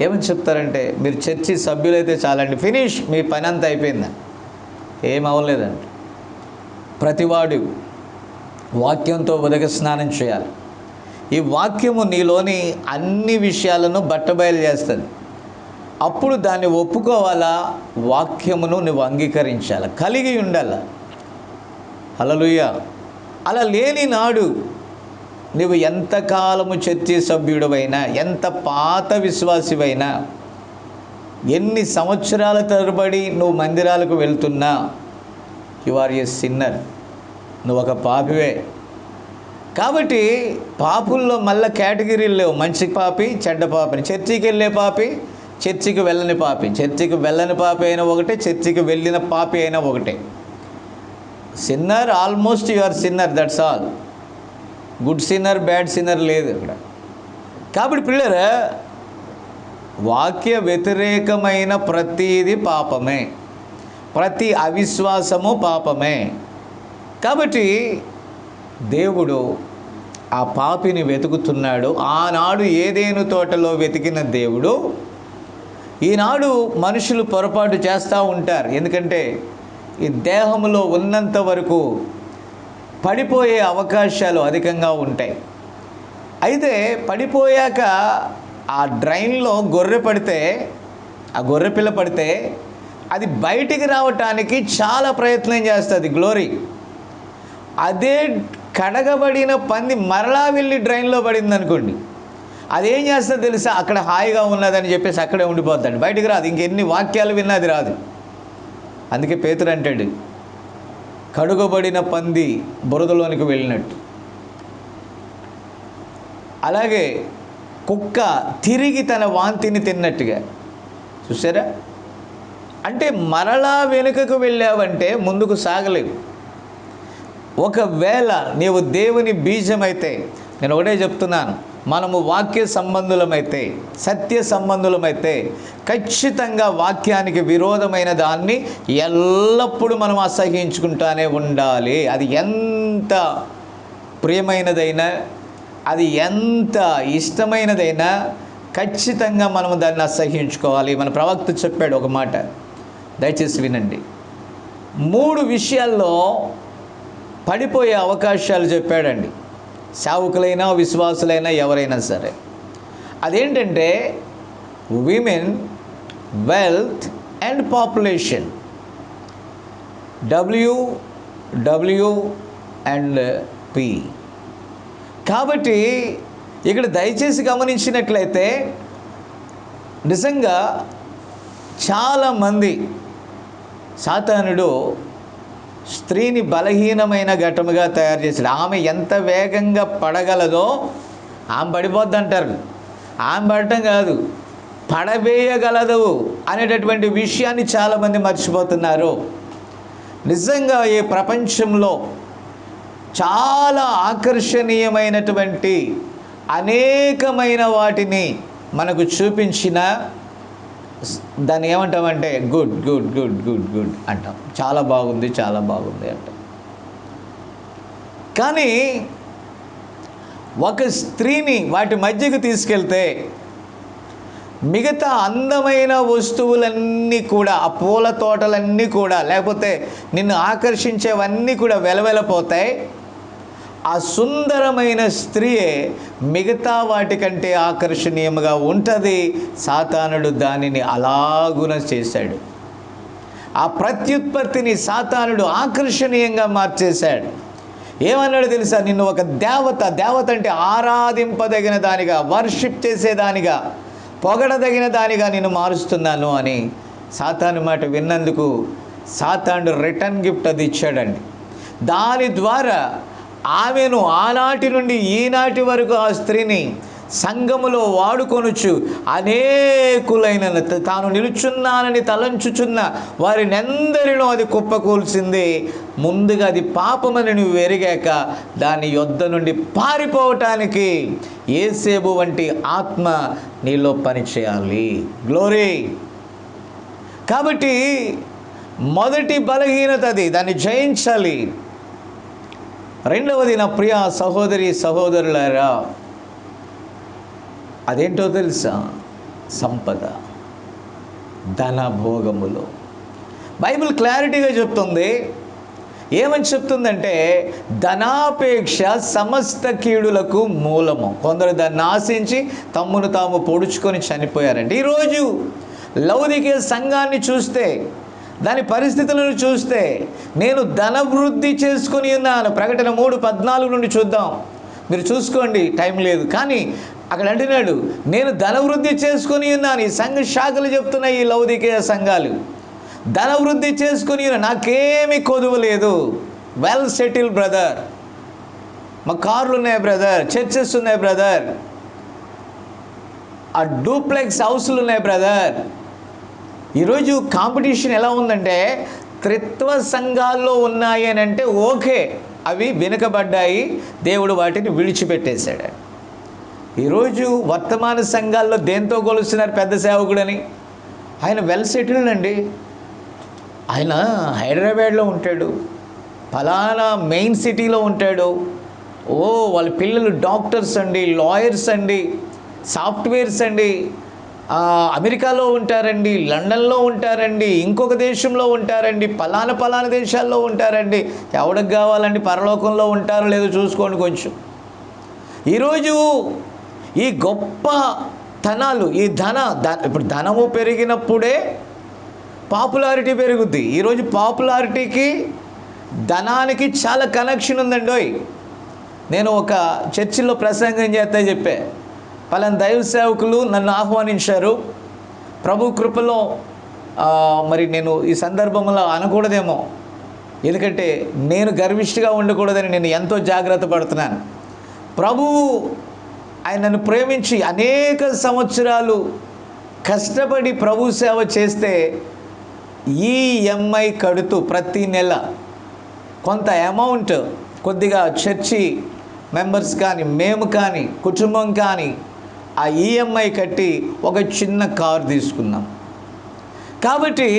ఏమని చెప్తారంటే, మీరు చర్చి సభ్యులైతే చాలండి, ఫినిష్, మీ పని అంతా అయిపోయిందని. ఏం అవ్వలేదండి. ప్రతివాడు వాక్యంతో ఉదక స్నానం చేయాలి. ఈ వాక్యము నీలోని అన్ని విషయాలను బట్టబయలు చేస్తుంది. అప్పుడు దాన్ని ఒప్పుకోవాలా, వాక్యమును నువ్వు అంగీకరించాలి, కలిగి ఉండాలి. హల్లెలూయా. అలా లేని నాడు నువ్వు ఎంతకాలము చర్చి సభ్యుడివైనా, ఎంత పాత విశ్వాసివైనా, ఎన్ని సంవత్సరాల తరబడి నువ్వు మందిరాలకు వెళ్తున్నా, యు ఆర్ ఎ సిన్నర్, నువ్వు ఒక పాపివే. కాబట్టి పాపుల్లో మళ్ళీ కేటగిరీలు లేవు. మంచి పాపి, చెడ్డ పాపిని. చర్చికి వెళ్ళే పాపి, చర్చికి వెళ్ళని పాపి. చర్చికి వెళ్ళని పాపి అయినా ఒకటే, చర్చికి వెళ్ళిన పాపి అయినా ఒకటే. Sinner, almost you are sinner, that's all. Good sinner, bad sinner లేదు ఇక్కడ. కాబట్టి పిల్లరా, వాక్య వ్యతిరేకమైన ప్రతిదీ పాపమే, ప్రతి అవిశ్వాసము పాపమే. కాబట్టి దేవుడు ఆ పాపిని వెతుకుతున్నాడు. ఆనాడు ఏదేను తోటలో వెతికిన దేవుడు ఈనాడు మనుషులు పొరపాటు చేస్తూ ఉంటారు. ఎందుకంటే ఈ దేహంలో ఉన్నంత వరకు పడిపోయే అవకాశాలు అధికంగా ఉంటాయి. అయితే పడిపోయాక ఆ డ్రైన్లో గొర్రె పడితే, ఆ గొర్రె పిల్ల పడితే అది బయటికి రావటానికి చాలా ప్రయత్నం చేస్తుంది, గ్లోరీ. అదే కడగబడిన పంది మరలా వెళ్ళి డ్రైన్లో పడింది అనుకోండి, అదేం చేస్తుందో తెలుసా? అక్కడ హాయిగా ఉన్నదని చెప్పేసి అక్కడే ఉండిపోతాడు, బయటికి రాదు. ఇంకెన్ని వాక్యాలు విన్నా అది రాదు. అందుకే పేతురు అంటాడు, కడుగబడిన పంది బురదలోనికి వెళ్ళినట్టు. అలాగే కుక్క తిరిగి తన వాంతిని తిన్నట్టుగా. చూసారా? అంటే మరలా వెనుకకు వెళ్ళావంటే ముందుకు సాగలేవు. ఒకవేళ నీవు దేవుని బీజమైతే, నేను ఒకటే చెప్తున్నాను, మనము వాక్య సంబంధులమైతే, సత్య సంబంధులమైతే ఖచ్చితంగా వాక్యానికి విరోధమైన దాన్ని ఎల్లప్పుడూ మనం అసహించుకుంటానే ఉండాలి. అది ఎంత ప్రియమైనదైనా, అది ఎంత ఇష్టమైనదైనా ఖచ్చితంగా మనము దాన్ని అసహించుకోవాలి. మన ప్రవక్త చెప్పాడు ఒక మాట, దయచేసి వినండి. 3 విషయాల్లో పడిపోయే అవకాశాలు చెప్పాడండి, సేవకులైనా విశ్వాసులైనా ఎవరైనా సరే. అదేంటంటే women, wealth and population. WWP. కాబట్టి ఇక్కడ దయచేసి గమనించినట్లయితే నిజంగా చాలామంది సాతానుడు స్త్రీని బలహీనమైన ఘటముగా తయారు చేశాడు. ఆమె ఎంత వేగంగా పడగలదో ఆమె పడిపోద్ది అంటారు. ఆమె పడటం కాదు, పడవేయగలదు అనేటటువంటి విషయాన్ని చాలామంది మర్చిపోతున్నారు. నిజంగా ఈ ప్రపంచంలో చాలా ఆకర్షణీయమైనటువంటి అనేకమైన వాటిని మనకు చూపించిన దాన్ని ఏమంటామంటే good good good good good అంటాం. చాలా బాగుంది, చాలా బాగుంది అంటాం. కానీ ఒక స్త్రీని వాటి మధ్యకు తీసుకెళ్తే మిగతా అందమైన వస్తువులన్నీ కూడా, ఆ పూల తోటలన్నీ కూడా, లేకపోతే నిన్ను ఆకర్షించేవన్నీ కూడా వెలవెలపోతాయి. ఆ సుందరమైన స్త్రీయే మిగతా వాటికంటే ఆకర్షణీయంగా ఉంటుంది. సాతానుడు దానిని అలాగున చేశాడు. ఆ ప్రత్యుత్పత్తిని సాతానుడు ఆకర్షణీయంగా మార్చేశాడు. ఏమన్నాడు తెలుసా? నిన్ను ఒక దేవత అంటే ఆరాధింపదగిన దానిగా, వర్షిప్ చేసేదానిగా, పొగడదగిన దానిగా నిన్ను మారుస్తున్నాను అని సాతాను మాట విన్నందుకు సాతానుడు రిటర్న్ గిఫ్ట్ అది ఇచ్చాడండి. దాని ద్వారా ఆమెను ఆనాటి నుండి ఈనాటి వరకు ఆ స్త్రీని సంఘములో వాడుకొనుచు అనేకులైన తాను నిలుచున్నానని తలంచుచున్న వారినెందరినో అది కుప్పకూల్చింది. ముందుగా అది పాపమని నువ్వు ఎరిగాక దాని యొద్ద నుండి పారిపోవటానికి యేసేబు వంటి ఆత్మ నీలో పనిచేయాలి. గ్లోరీ. కాబట్టి మొదటి బలహీనత అది, దాన్ని జయించాలి. రెండవది నా ప్రియ సహోదరి సహోదరులారా, అదేంటో తెలుసా? సంపద, ధన భోగములు. బైబిల్ క్లారిటీగా చెప్తుంది. ఏమని చెప్తుందంటే ధనాపేక్ష సమస్త కీడులకు మూలము. కొందరు దాన్ని ఆశించి తమ్మును తాము పొడుచుకొని చనిపోయారంటే. ఈరోజు లౌకిక సంఘాన్ని చూస్తే, దాని పరిస్థితులను చూస్తే, నేను ధనవృద్ధి చేసుకొని ఉన్నాను. ప్రకటన 3:14 నుండి చూద్దాం, మీరు చూసుకోండి, టైం లేదు. కానీ అక్కడ అంటున్నాడు, నేను ధనవృద్ధి చేసుకొని ఉన్నాను. ఈ సంఘ శాఖలు చెప్తున్నాయి, ఈ లౌకిక సంఘాలు ధనవృద్ధి చేసుకొని ఉన్నా, నాకేమీ కొదువు లేదు, వెల్ సెటిల్ బ్రదర్, మా కార్లు ఉన్నాయి బ్రదర్, చర్చెస్ ఉన్నాయి బ్రదర్, ఆ డూప్లెక్స్ హౌస్లు ఉన్నాయి బ్రదర్. ఈరోజు కాంపిటీషన్ ఎలా ఉందంటే, త్రిత్వ సంఘాల్లో ఉన్నాయి అని అంటే ఓకే, అవి వెనుకబడ్డాయి, దేవుడు వాటిని విడిచిపెట్టేశాడు. ఈరోజు వర్తమాన సంఘాల్లో దేంతో కొలుస్తున్నారు? పెద్ద సేవకుడని. ఆయన వెల్ సెటిల్డ్ అండి, ఆయన హైదరాబాద్లో ఉంటాడు, ఫలానా మెయిన్ సిటీలో ఉంటాడు. వాళ్ళ పిల్లలు డాక్టర్స్ అండి, లాయర్స్ అండి, సాఫ్ట్వేర్స్ అండి, అమెరికాలో ఉంటారండి, లండన్లో ఉంటారండి, ఇంకొక దేశంలో ఉంటారండి, పలానా దేశాల్లో ఉంటారండి. ఎవడికి కావాలండి? పరలోకంలో ఉంటారో లేదో చూసుకోండి కొంచెం. ఈరోజు ఈ గొప్ప ధనాలు, ఈ ఇప్పుడు ధనము పెరిగినప్పుడే పాపులారిటీ పెరుగుద్ది. ఈరోజు పాపులారిటీకి ధనానికి చాలా కనెక్షన్ ఉందండి. నేను ఒక చర్చిలో ప్రసంగం చేస్తే చెప్పే, పలానా దైవ సేవకులు నన్ను ఆహ్వానించారు. ప్రభు కృపలో మరి నేను ఈ సందర్భంలో అనకూడదేమో, ఎందుకంటే నేను గర్విష్ఠిగా ఉండకూడదని నేను ఎంతో జాగ్రత్త పడుతున్నాను. ప్రభువు ఆయన నన్ను ప్రేమించి అనేక సంవత్సరాలు కష్టపడి ప్రభు సేవ చేస్తే ఈఎంఐ కడుతూ ప్రతి నెల కొంత అమౌంట్ కొద్దిగా చర్చి మెంబర్స్ కానీ, మేము కానీ, కుటుంబం కానీ ఆ ఈఎంఐ కట్టి ఒక చిన్న కారు తీసుకున్నాం. కాబట్టి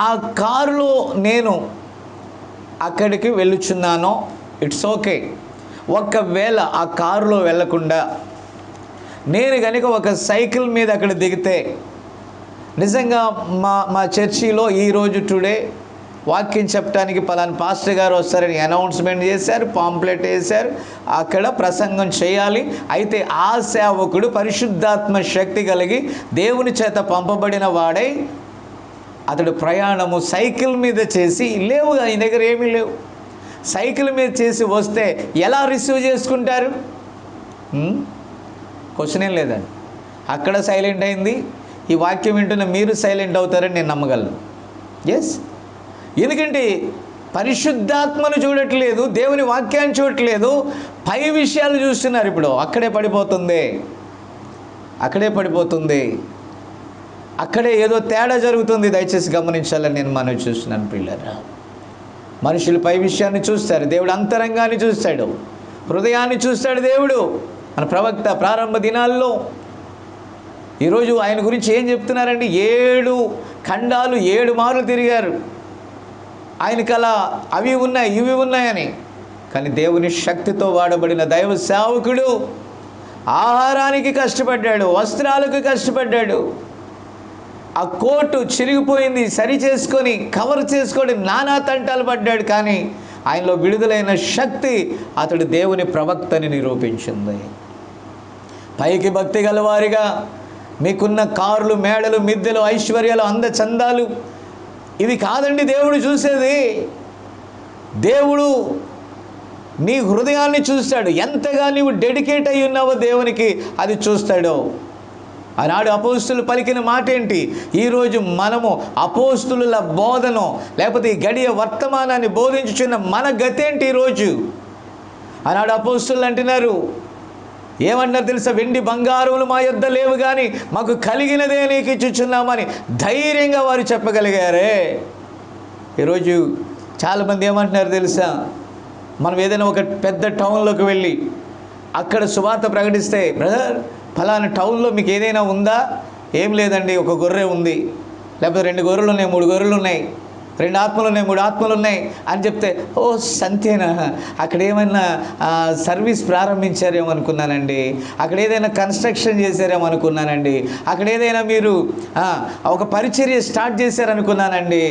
ఆ కారులో నేను అక్కడికి వెళ్ళుచున్నాను, ఇట్స్ ఓకే. ఒకవేళ ఆ కారులో వెళ్ళకుండా నేను కనుక ఒక సైకిల్ మీద అక్కడ దిగితే, నిజంగా మా చర్చిలో ఈరోజు టుడే వాక్యం చెప్పడానికి పలానా పాస్టర్ గారు వస్తారని అనౌన్స్మెంట్ చేశారు, పాంప్లెట్ వేశారు, అక్కడ ప్రసంగం చేయాలి. అయితే ఆ సేవకుడు పరిశుద్ధాత్మ శక్తి కలిగి దేవుని చేత పంపబడిన వాడై అతడు ప్రయాణము సైకిల్ మీద చేసి, లేవు ఆయన దగ్గర ఏమీ లేవు, సైకిల్ మీద చేసి వస్తే ఎలా రిసీవ్ చేసుకుంటారు? క్వశ్చన్ ఏం లేదండి. అక్కడ సైలెంట్ అయింది, ఈ వాక్యం వింటున్న మీరు సైలెంట్ అవుతారని నేను నమ్మగలను. ఎస్, ఎందుకంటే పరిశుద్ధాత్మను చూడట్లేదు, దేవుని వాక్యాన్ని చూడట్లేదు, పై విషయాలు చూస్తున్నారు. ఇప్పుడు అక్కడే పడిపోతుంది, అక్కడే ఏదో తేడా జరుగుతుంది. దయచేసి గమనించాలని నేను మనవి చూస్తున్నాను పిల్లరా. మనుషులు పై విషయాన్ని చూస్తారు, దేవుడు అంతరంగాన్ని చూస్తాడు, హృదయాన్ని చూస్తాడు దేవుడు. మన ప్రవక్త ప్రారంభ దినాల్లో ఈరోజు ఆయన గురించి ఏం చెప్తున్నారండి? 7 ఖండాలు 7 మార్లు తిరిగారు. ఆయనకి అలా అవి ఉన్నాయి ఇవి ఉన్నాయని. కానీ దేవుని శక్తితో వాడబడిన దైవ సేవకుడు ఆహారానికి కష్టపడ్డాడు, వస్త్రాలకు కష్టపడ్డాడు. ఆ కోటు చిరిగిపోయింది, సరి చేసుకొని కవర్ చేసుకొని నానా తంటాలు పడ్డాడు. కానీ ఆయనలో విడుదలైన శక్తి అతడు దేవుని ప్రవక్తని నిరూపించింది. పైకి భక్తి గలవారిగా మీకున్న కార్లు, మేడలు, మిద్దెలు, ఐశ్వర్యాలు, అందచందాలు ఇవి కాదండి దేవుడు చూసేది. దేవుడు నీ హృదయాన్ని చూస్తాడు. ఎంతగా నీవు డెడికేట్ అయి ఉన్నావో దేవునికి అది చూస్తాడు. ఆనాడు అపోస్తులు పలికిన మాట ఏంటి? ఈరోజు మనము అపోస్తుల బోధను లేకపోతే ఈ గడియ వర్తమానాన్ని బోధించుచున్న మన గతి ఏంటి ఈరోజు? ఆనాడు అపోస్తులు అంటున్నారు, ఏమన్నారు తెలుసా? వెండి బంగారములు మా యొద్ద లేవు కానీ మాకు కలిగినదే నీకు ఇచ్చుచున్నామని ధైర్యంగా వారు చెప్పగలిగారే. ఈరోజు చాలామంది ఏమంటున్నారు తెలుసా? మనం ఏదైనా ఒక పెద్ద టౌన్లోకి వెళ్ళి అక్కడ సువార్త ప్రకటిస్తే, బ్రదర్ ఫలానా టౌన్లో మీకు ఏదైనా ఉందా? ఏం లేదండి, ఒక గొర్రె ఉంది, లేకపోతే 2 గొర్రెలు ఉన్నాయి, 3 గొర్రెలు ఉన్నాయి, 2 ఆత్మలు ఉన్నాయి, 3 ఆత్మలు ఉన్నాయి అని చెప్తే, ఓ సంతేనా, అక్కడ ఏమైనా సర్వీస్ ప్రారంభించారేమో అనుకున్నానండి, అక్కడ ఏదైనా కన్స్ట్రక్షన్ చేశారేమో అనుకున్నానండి, అక్కడ ఏదైనా మీరు ఒక పరిచర్య స్టార్ట్ చేశారనుకున్నానండి.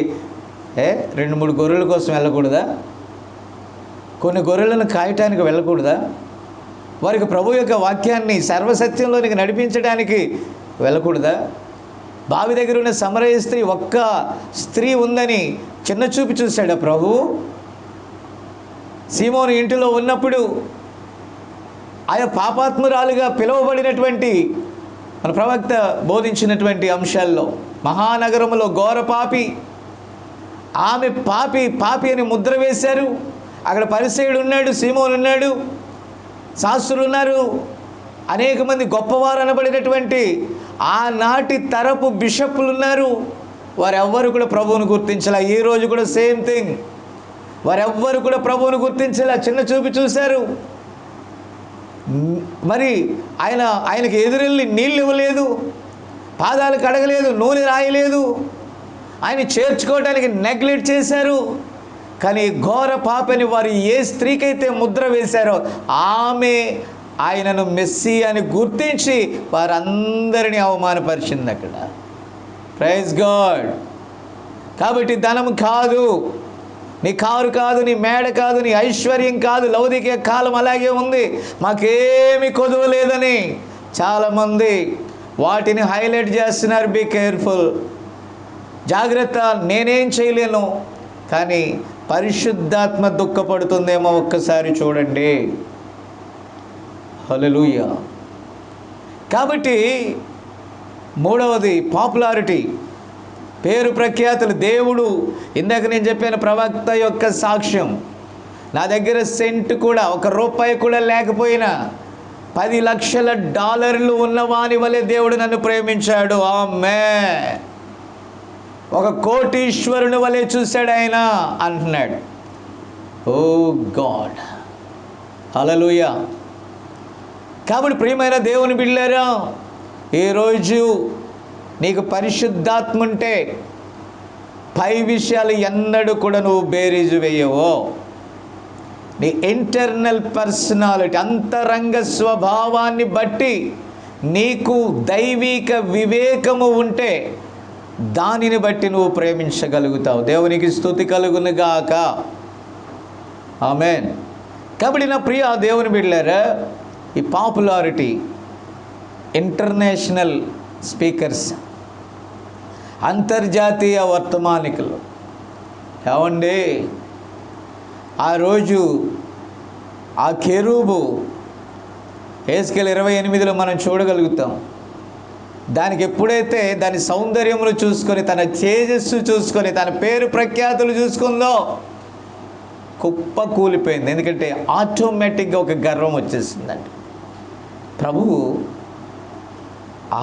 2-3 గొర్రెల కోసం వెళ్ళకూడదా? కొన్ని గొర్రెలను కాయటానికి వెళ్ళకూడదా? వారికి ప్రభు యొక్క వాక్యాన్ని సర్వసత్యంలోనికి నడిపించడానికి వెళ్ళకూడదా? బావి దగ్గర ఉన్న సమరయ స్త్రీ, ఒక్క స్త్రీ ఉందని చిన్న చూపు చూశాడా ప్రభు? సీమోను ఇంటిలో ఉన్నప్పుడు ఆయా పాపాత్మురాలుగా పిలువబడినటువంటి మన ప్రవక్త బోధించినటువంటి అంశాల్లో, మహానగరంలో ఘోర పాపి, ఆమె పాపి అని ముద్ర వేశారు. అక్కడ పరిసయ్యుడు ఉన్నాడు, సీమోను ఉన్నాడు, శాస్త్రులు ఉన్నారు, అనేక మంది గొప్పవారు అనబడినటువంటి ఆనాటి తరపు బిషప్లు ఉన్నారు. వారెవ్వరు కూడా ప్రభువును గుర్తించలే. ఈరోజు కూడా సేమ్ థింగ్, వారెవ్వరు కూడా ప్రభువును గుర్తించలే, చిన్న చూపు చూశారు. మరి ఆయనకి ఎదురెళ్ళి నీళ్ళు ఇవ్వలేదు, పాదాలు కడగలేదు, నూనె రాయలేదు, ఆయన చేర్చుకోవడానికి నెగ్లెక్ట్ చేశారు. కానీ ఘోర పాపని వారు ఏ స్త్రీకైతే ముద్ర వేశారో ఆమె ఆయనను మెస్సీ అని గుర్తించి వారందరినీ అవమానపరిచింది అక్కడ. Praise God. కాబట్టి ధనం కాదు, నీ కారు కాదు, నీ మేడ కాదు, నీ ఐశ్వర్యం కాదు, లౌకిక కాలం అలాగే ఉంది, మాకేమి కొదువ లేదని చాలామంది వాటిని హైలైట్ చేస్తున్నారు. బీ కేర్ఫుల్, జాగ్రత్త, నేనేం చేయలేను. కానీ పరిశుద్ధాత్మ దుఃఖపడుతుందేమో ఒక్కసారి చూడండి. హల్లెలూయా. కాబట్టి మూడవది పాపులారిటీ, పేరు ప్రఖ్యాతులు. దేవుడు, ఇందాక నేను చెప్పిన ప్రవక్త యొక్క సాక్ష్యం, నా దగ్గర సెంట్ కూడా, ₹1 కూడా లేకపోయినా $10 లక్షల ఉన్నవాని వలె దేవుడు నన్ను ప్రేమించాడు. ఆమేన్. ఒక కోటీశ్వరుని వలె చూశాడు ఆయన అంటున్నాడు. ఓ గాడ్, హల్లెలూయా. కాబట్టి ప్రియమైన దేవుని బిడ్డలారా, ఈరోజు నీకు పరిశుద్ధాత్మ ఉంటే పై విషయాలు ఎన్నడూ కూడా నువ్వు బేరీజు వేయవో. నీ ఇంటర్నల్ పర్సనాలిటీ, అంతరంగ స్వభావాన్ని బట్టి నీకు దైవిక వివేకము ఉంటే దానిని బట్టి నువ్వు ప్రేమించగలుగుతావు. దేవునికి స్తుతి కలుగును గాక. ఆమేన్. కాబట్టి నా ప్రియ దేవుని బిడ్డలారా, ఈ పాపులారిటీ, ఇంటర్నేషనల్ స్పీకర్స్, అంతర్జాతీయ వర్తమానికులు. ఏమండి, ఆ రోజు ఆ కెరూబు హెస్కేలు 28లో మనం చూడగలుగుతాం. దానికి ఎప్పుడైతే దాని సౌందర్యములు చూసుకొని, తన తేజస్సు చూసుకొని, తన పేరు ప్రఖ్యాతులు చూసుకుందో కుప్ప కూలిపోయింది. ఎందుకంటే ఆటోమేటిక్గా ఒక గర్వం వచ్చేసిందండి. ప్రభువు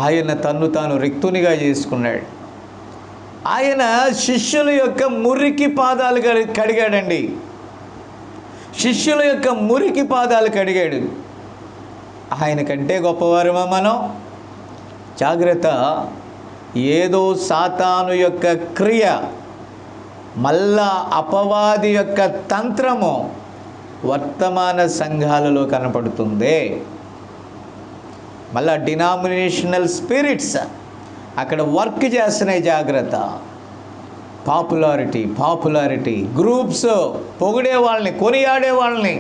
ఆయన తన్ను తాను రిక్తునిగా చేసుకున్నాడు. ఆయన శిష్యుల యొక్క మురికి పాదాలు కడిగాడండి. శిష్యుల యొక్క మురికి పాదాలు కడిగాడు. ఆయన కంటే గొప్పవారమా మనం? జాగ్రత్త. ఏదో సాతాను యొక్క క్రియ, మళ్ళా అపవాది యొక్క తంత్రము వర్తమాన సంఘాలలో కనపడుతుంది. మళ్ళా డినామినేషనల్ స్పిరిట్స్ అక్కడ వర్క్ చేస్తున్నాయి. జాగ్రత్త. పాపులారిటీ గ్రూప్స్ పొగిడే వాళ్ళని, కొనియాడే వాళ్ళని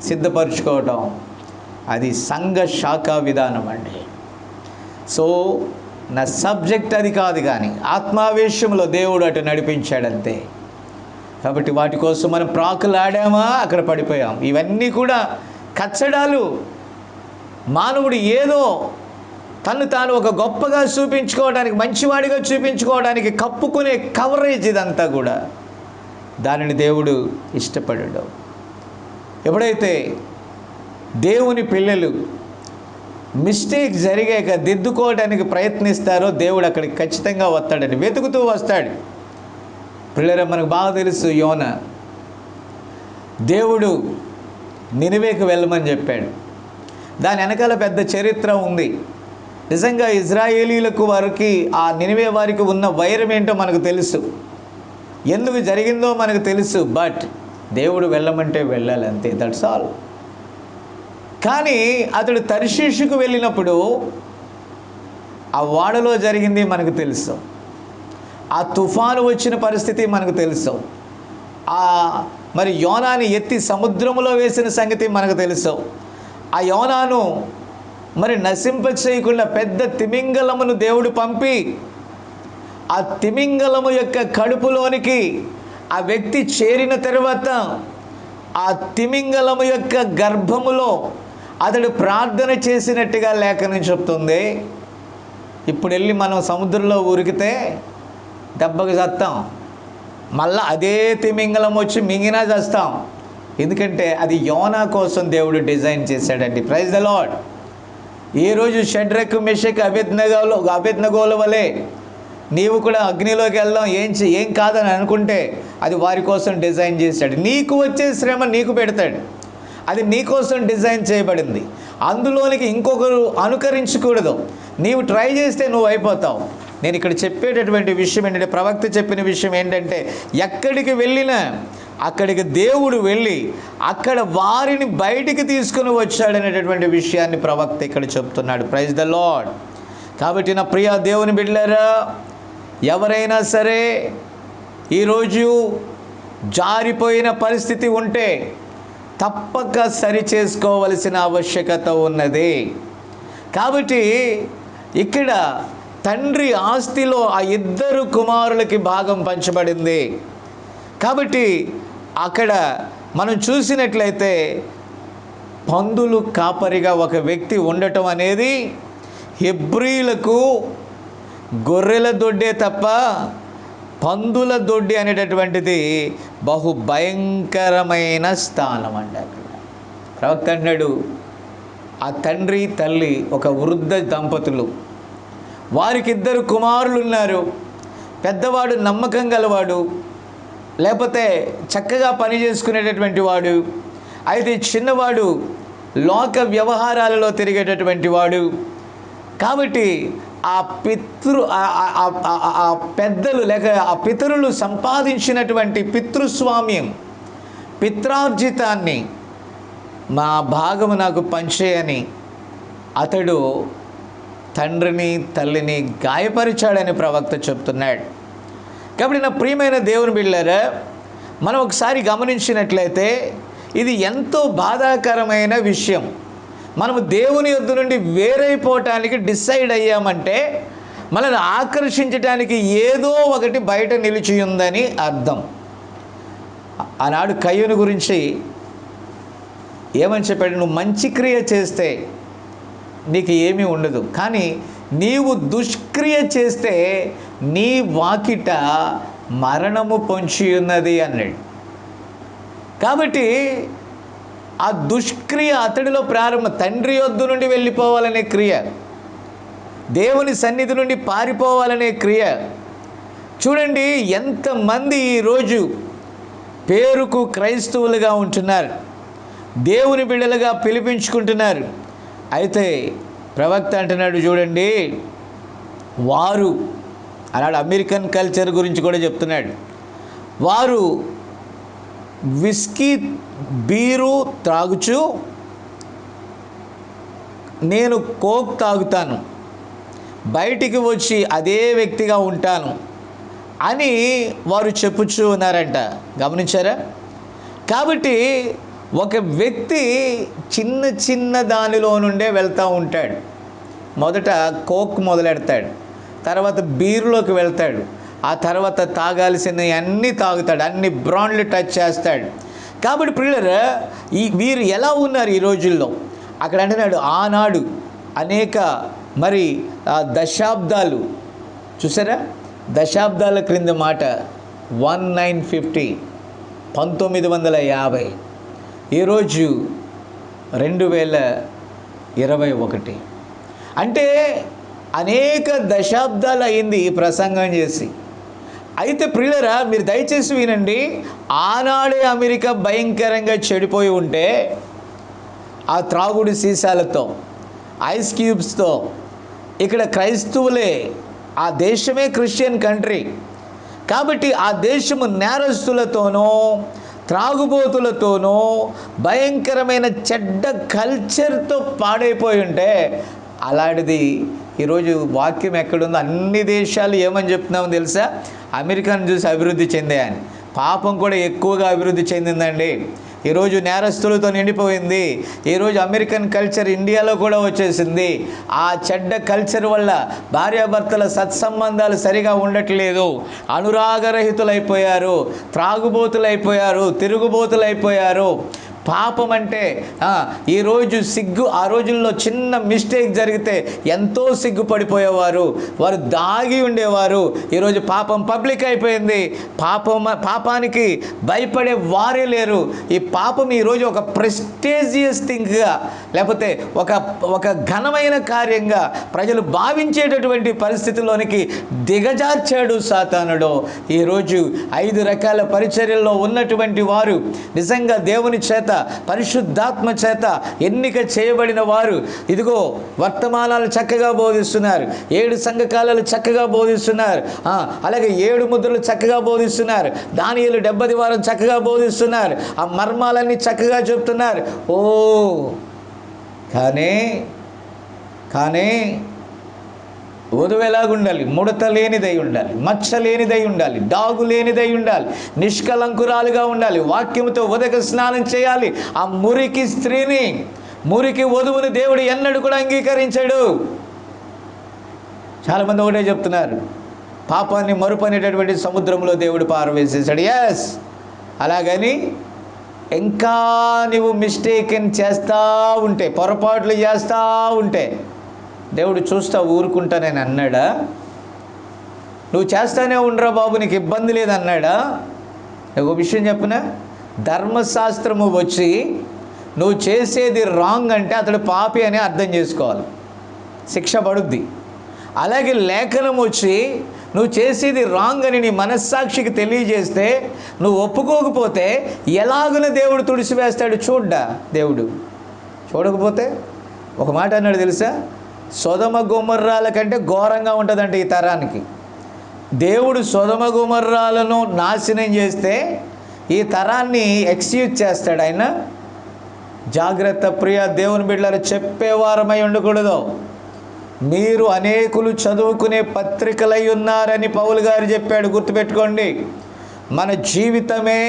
సిద్ధపరచుకోవటం, అది సంఘ శాఖా విధానం అండి. సో నా సబ్జెక్ట్ అది కాదు, కానీ ఆత్మావేశంలో దేవుడు అటు నడిపించాడంతే. కాబట్టి వాటి కోసం మనం ప్రాకులాడామా, అక్కడ పడిపోయాం. ఇవన్నీ కూడా కచ్చడాలు. మానవుడు ఏదో తను తాను ఒక గొప్పగా చూపించుకోవడానికి, మంచివాడిగా చూపించుకోవడానికి కప్పుకునే కవరేజ్ ఇదంతా కూడా. దానిని దేవుడు ఇష్టపడడు. ఎప్పుడైతే దేవుని పిల్లలు మిస్టేక్ జరిగాక దిద్దుకోవడానికి ప్రయత్నిస్తారో దేవుడు అక్కడికి ఖచ్చితంగా వస్తాడని, వెతుకుతూ వస్తాడు. పిల్లరా, మనకు బాగా తెలుసు యోనా. దేవుడు నినివేకు వెళ్ళమని చెప్పాడు. దాని వెనకాల పెద్ద చరిత్ర ఉంది. నిజంగా ఇజ్రాయేలీలకు వారికి, ఆ నినివే వారికి ఉన్న వైరం ఏంటో మనకు తెలుసు, ఎందుకు జరిగిందో మనకు తెలుసు. బట్ దేవుడు వెళ్ళమంటే వెళ్ళాలి, అంతే. That's all. కానీ అతడు తర్షీషుకు వెళ్ళినప్పుడు ఆ వాడలో జరిగింది మనకు తెలుసు. ఆ తుఫాను వచ్చిన పరిస్థితి మనకు తెలుసు. మరి యోనాని ఎత్తి సముద్రంలో వేసిన సంగతి మనకు తెలుసు. ఆ యోనాను మరి నశింప చేయకుండా పెద్ద తిమింగలమును దేవుడు పంపి, ఆ తిమింగలము యొక్క కడుపులోనికి ఆ వ్యక్తి చేరిన తర్వాత, ఆ తిమింగలము యొక్క గర్భములో అతడు ప్రార్థన చేసినట్టుగా లేఖనం చెప్తుంది. ఇప్పుడు వెళ్ళి మనం సముద్రంలో ఉరికితే దెబ్బకి చస్తాం, మళ్ళీ అదే తిమింగలం వచ్చి మింగినా చస్తాం. ఎందుకంటే అది యోనా కోసం దేవుడు డిజైన్ చేశాడండి. Praise the lord. ఏ రోజు షడ్రకు మెషకు అబేద్నెగోల వలె నీవు కూడా అగ్నిలోకి వెళ్దాం ఏం కాదని అనుకుంటే, అది వారి కోసం డిజైన్ చేశాడు. నీకు వచ్చే శ్రమ నీకు పెడతాడు. అది నీకోసం డిజైన్ చేయబడింది. అందులోనికి ఇంకొకరు అనుకరించకూడదు. నీవు ట్రై చేస్తే నువ్వు అయిపోతావు. నేను ఇక్కడ చెప్పేటటువంటి విషయం ఏంటంటే, ప్రవక్త చెప్పిన విషయం ఏంటంటే, ఎక్కడికి వెళ్ళినా అక్కడికి దేవుడు వెళ్ళి అక్కడ వారిని బయటికి తీసుకుని వచ్చాడనేటటువంటి విషయాన్ని ప్రవక్త ఇక్కడ చెప్తున్నాడు. Praise the lord. కాబట్టి నా ప్రియ దేవుని బిడ్డలారా, ఎవరైనా సరే ఈరోజు జారిపోయిన పరిస్థితి ఉంటే తప్పక సరి చేసుకోవలసిన ఆవశ్యకత ఉన్నది. కాబట్టి ఇక్కడ తండ్రి ఆస్తిలో ఆ ఇద్దరు కుమారులకి భాగం పంచబడింది. కాబట్టి అక్కడ మనం చూసినట్లయితే పందులు కాపరిగా ఒక వ్యక్తి ఉండటం అనేది హెబ్రీలకు గొర్రెల దొడ్డే తప్ప పందుల దొడ్డి అనేటటువంటిది బహు భయంకరమైన స్థానం అండి. అక్కడ ప్రవక్త అన్నాడు, ఆ తండ్రి తల్లి ఒక వృద్ధ దంపతులు, వారికి ఇద్దరు కుమారులు ఉన్నారు. పెద్దవాడు నమ్మకం గలవాడు, లేకపోతే చక్కగా పని చేసుకునేటటువంటి వాడు. అయితే చిన్నవాడు లోక వ్యవహారాలలో తిరిగేటటువంటి వాడు. కాబట్టి ఆ పెద్దలు లేక ఆ పితరులు సంపాదించినటువంటి పితృస్వామ్యం, పిత్రార్జితాన్ని మా భాగము నాకు పంచేయని అతడు తండ్రిని తల్లిని గాయపరిచాడని ప్రవక్త చెప్తున్నాడు. కాబట్టి నా ప్రియమైన దేవుని బిడ్డలారా, మనం ఒకసారి గమనించినట్లయితే ఇది ఎంతో బాధాకరమైన విషయం. మనము దేవుని యొద్ద నుండి వేరైపోవటానికి డిసైడ్ అయ్యామంటే మనల్ని ఆకర్షించడానికి ఏదో ఒకటి బయట నిలిచి ఉందని అర్థం. ఆనాడు కయ్యూను గురించి ఏమని చెప్పాడు? నువ్వు మంచి క్రియ చేస్తే నీకు ఏమీ ఉండదు, కానీ నీవు దుష్క్రియ చేస్తే నీ వాకిట మరణము పొంచి ఉన్నది అన్నాడు. కాబట్టి ఆ దుష్క్రియ అతడిలో ప్రారంభం. తండ్రి యొద్ద నుండి వెళ్ళిపోవాలనే క్రియ, దేవుని సన్నిధి నుండి పారిపోవాలనే క్రియ. చూడండి ఎంతమంది ఈరోజు పేరుకు క్రైస్తవులుగా ఉంటున్నారు, దేవుని బిడ్డలుగా పిలిపించుకుంటున్నారు. అయితే ప్రవక్త అంటున్నాడు చూడండి, వారు అలాంటి అమెరికన్ కల్చర్ గురించి కూడా చెప్తున్నాడు. వారు విస్కీ బీరు త్రాగుచు నేను కోక్ తాగుతాను, బయటికి వచ్చి అదే వ్యక్తిగా ఉంటాను అని వారు చెప్పుచూ ఉన్నారంట. గమనించారా? కాబట్టి ఒక వ్యక్తి చిన్న చిన్న దానిలో నుండే వెళ్తూ ఉంటాడు. మొదట కోక్ మొదలెడతాడు, తర్వాత బీరులోకి వెళ్తాడు, ఆ తర్వాత తాగాల్సినవి అన్నీ తాగుతాడు, అన్ని బ్రాండ్లు టచ్ చేస్తాడు. కాబట్టి ప్రియులారా, వీరు ఎలా ఉన్నారు ఈ రోజుల్లో? అక్కడ అంటున్నాడు ఆనాడు అనేక దశాబ్దాలు, చూసారా, దశాబ్దాల క్రింద మాట 1950 ఈరోజు 2021. అంటే అనేక దశాబ్దాలు అయింది ఈ ప్రసంగం చేసి. అయితే ప్రియులరా, మీరు దయచేసి వినండి. ఆనాడే అమెరికా భయంకరంగా చెడిపోయి ఉంటే ఆ త్రాగుడు సీసాలతో, ఐస్ క్యూబ్స్తో, ఇక్కడ క్రైస్తవులే, ఆ దేశమే క్రిస్టియన్ కంట్రీ కాబట్టి ఆ దేశము నేరస్తులతోనో త్రాగుబోతులతోనో భయంకరమైన చెడ్డ కల్చర్తో పాడైపోయి ఉంటే, అలాంటిది ఈరోజు వాక్యం ఎక్కడుందో అన్ని దేశాలు ఏమని చెప్తున్నామో తెలుసా? అమెరికాను చూసి అభివృద్ధి చెందాయని. పాపం కూడా ఎక్కువగా అభివృద్ధి చెందిందండి. ఈరోజు నేరస్తులతో నిండిపోయింది. ఈరోజు అమెరికన్ కల్చర్ ఇండియాలో కూడా వచ్చేసింది. ఆ చెడ్డ కల్చర్ వల్ల భార్యాభర్తల సత్సంబంధాలు సరిగా ఉండట్లేదు, అనురాగరహితులైపోయారు, త్రాగుబోతులైపోయారు, తిరుగుబోతులైపోయారు. పాపం అంటే ఈరోజు సిగ్గు. ఆ రోజుల్లో చిన్న మిస్టేక్ జరిగితే ఎంతో సిగ్గుపడిపోయేవారు, వారు దాగి ఉండేవారు. ఈరోజు పాపం పబ్లిక్ అయిపోయింది. పాపానికి భయపడే వారే లేరు. ఈ పాపం ఈరోజు ఒక ప్రెస్టేజియస్ థింగ్గా, లేకపోతే ఒక ఘనమైన కార్యంగా ప్రజలు భావించేటటువంటి పరిస్థితిలోనికి దిగజార్చాడు సాతానుడు. ఈరోజు 5 రకాల పరిచర్యల్లో ఉన్నటువంటి వారు నిజంగా దేవుని చేత, పరిశుద్ధాత్మ చేత ఎన్నిక చేయబడిన వారు ఇదిగో వర్తమానాలు చక్కగా బోధిస్తున్నారు, 7 సంఘకాలాలు చక్కగా బోధిస్తున్నారు, అలాగే 7 ముద్రలు చక్కగా బోధిస్తున్నారు, దానియేలు 70 వారం చక్కగా బోధిస్తున్నారు, ఆ మర్మాలన్నీ చక్కగా చెప్తున్నారు. కానీ వధువు ఎలాగుండాలి? ముడత లేనిదై ఉండాలి, మచ్చ లేనిదై ఉండాలి, డాగు లేనిదై ఉండాలి, నిష్కలంకురాలుగా ఉండాలి, వాక్యముతో ఉదక స్నానం చేయాలి. ఆ మురికి స్త్రీని, మురికి వధువుని దేవుడు ఎన్నడూ కూడా అంగీకరించాడు. చాలామంది ఒకటే చెప్తున్నారు, పాపాన్ని మరుపనేటటువంటి సముద్రంలో దేవుడు పారవేసేసాడు. ఎస్, అలాగని ఇంకా నువ్వు మిస్టేక్ని చేస్తూ ఉంటే, పొరపాట్లు చేస్తూ ఉంటే దేవుడు చూస్తా ఊరుకుంటానని అన్నాడా? నువ్వు చేస్తానే ఉండరా బాబు, నీకు ఇబ్బంది లేదన్నాడా? ఒక విషయం చెప్పనా, ధర్మశాస్త్రము వచ్చి నువ్వు చేసేది రాంగ్ అంటే అతడు పాపి అని అర్థం చేసుకోవాలి, శిక్ష పడుద్ది. అలాగే లేఖనం వచ్చి నువ్వు చేసేది రాంగ్ అని నీ మనస్సాక్షికి తెలియజేస్తే నువ్వు ఒప్పుకోకపోతే ఎలాగున దేవుడు తుడిసివేస్తాడు దేవుడు. చూడకపోతే ఒక మాట అన్నాడు తెలుసా, సొదమ గొమొర్రాల కంటే ఘోరంగా ఉంటుందంటే ఈ తరానికి. దేవుడు సొదమ గొమొర్రాలను నాశనం చేస్తే ఈ తరాన్ని ఎక్స్క్యూజ్ చేస్తాడు ఆయన. జాగ్రత్త ప్రియ దేవుని బిడ్డలారా, చెప్పేవారమై ఉండకూడదు. మీరు అనేకులు చదువుకునే పత్రికలై ఉన్నారని పౌలు గారు చెప్పాడు, గుర్తుపెట్టుకోండి. మన జీవితమే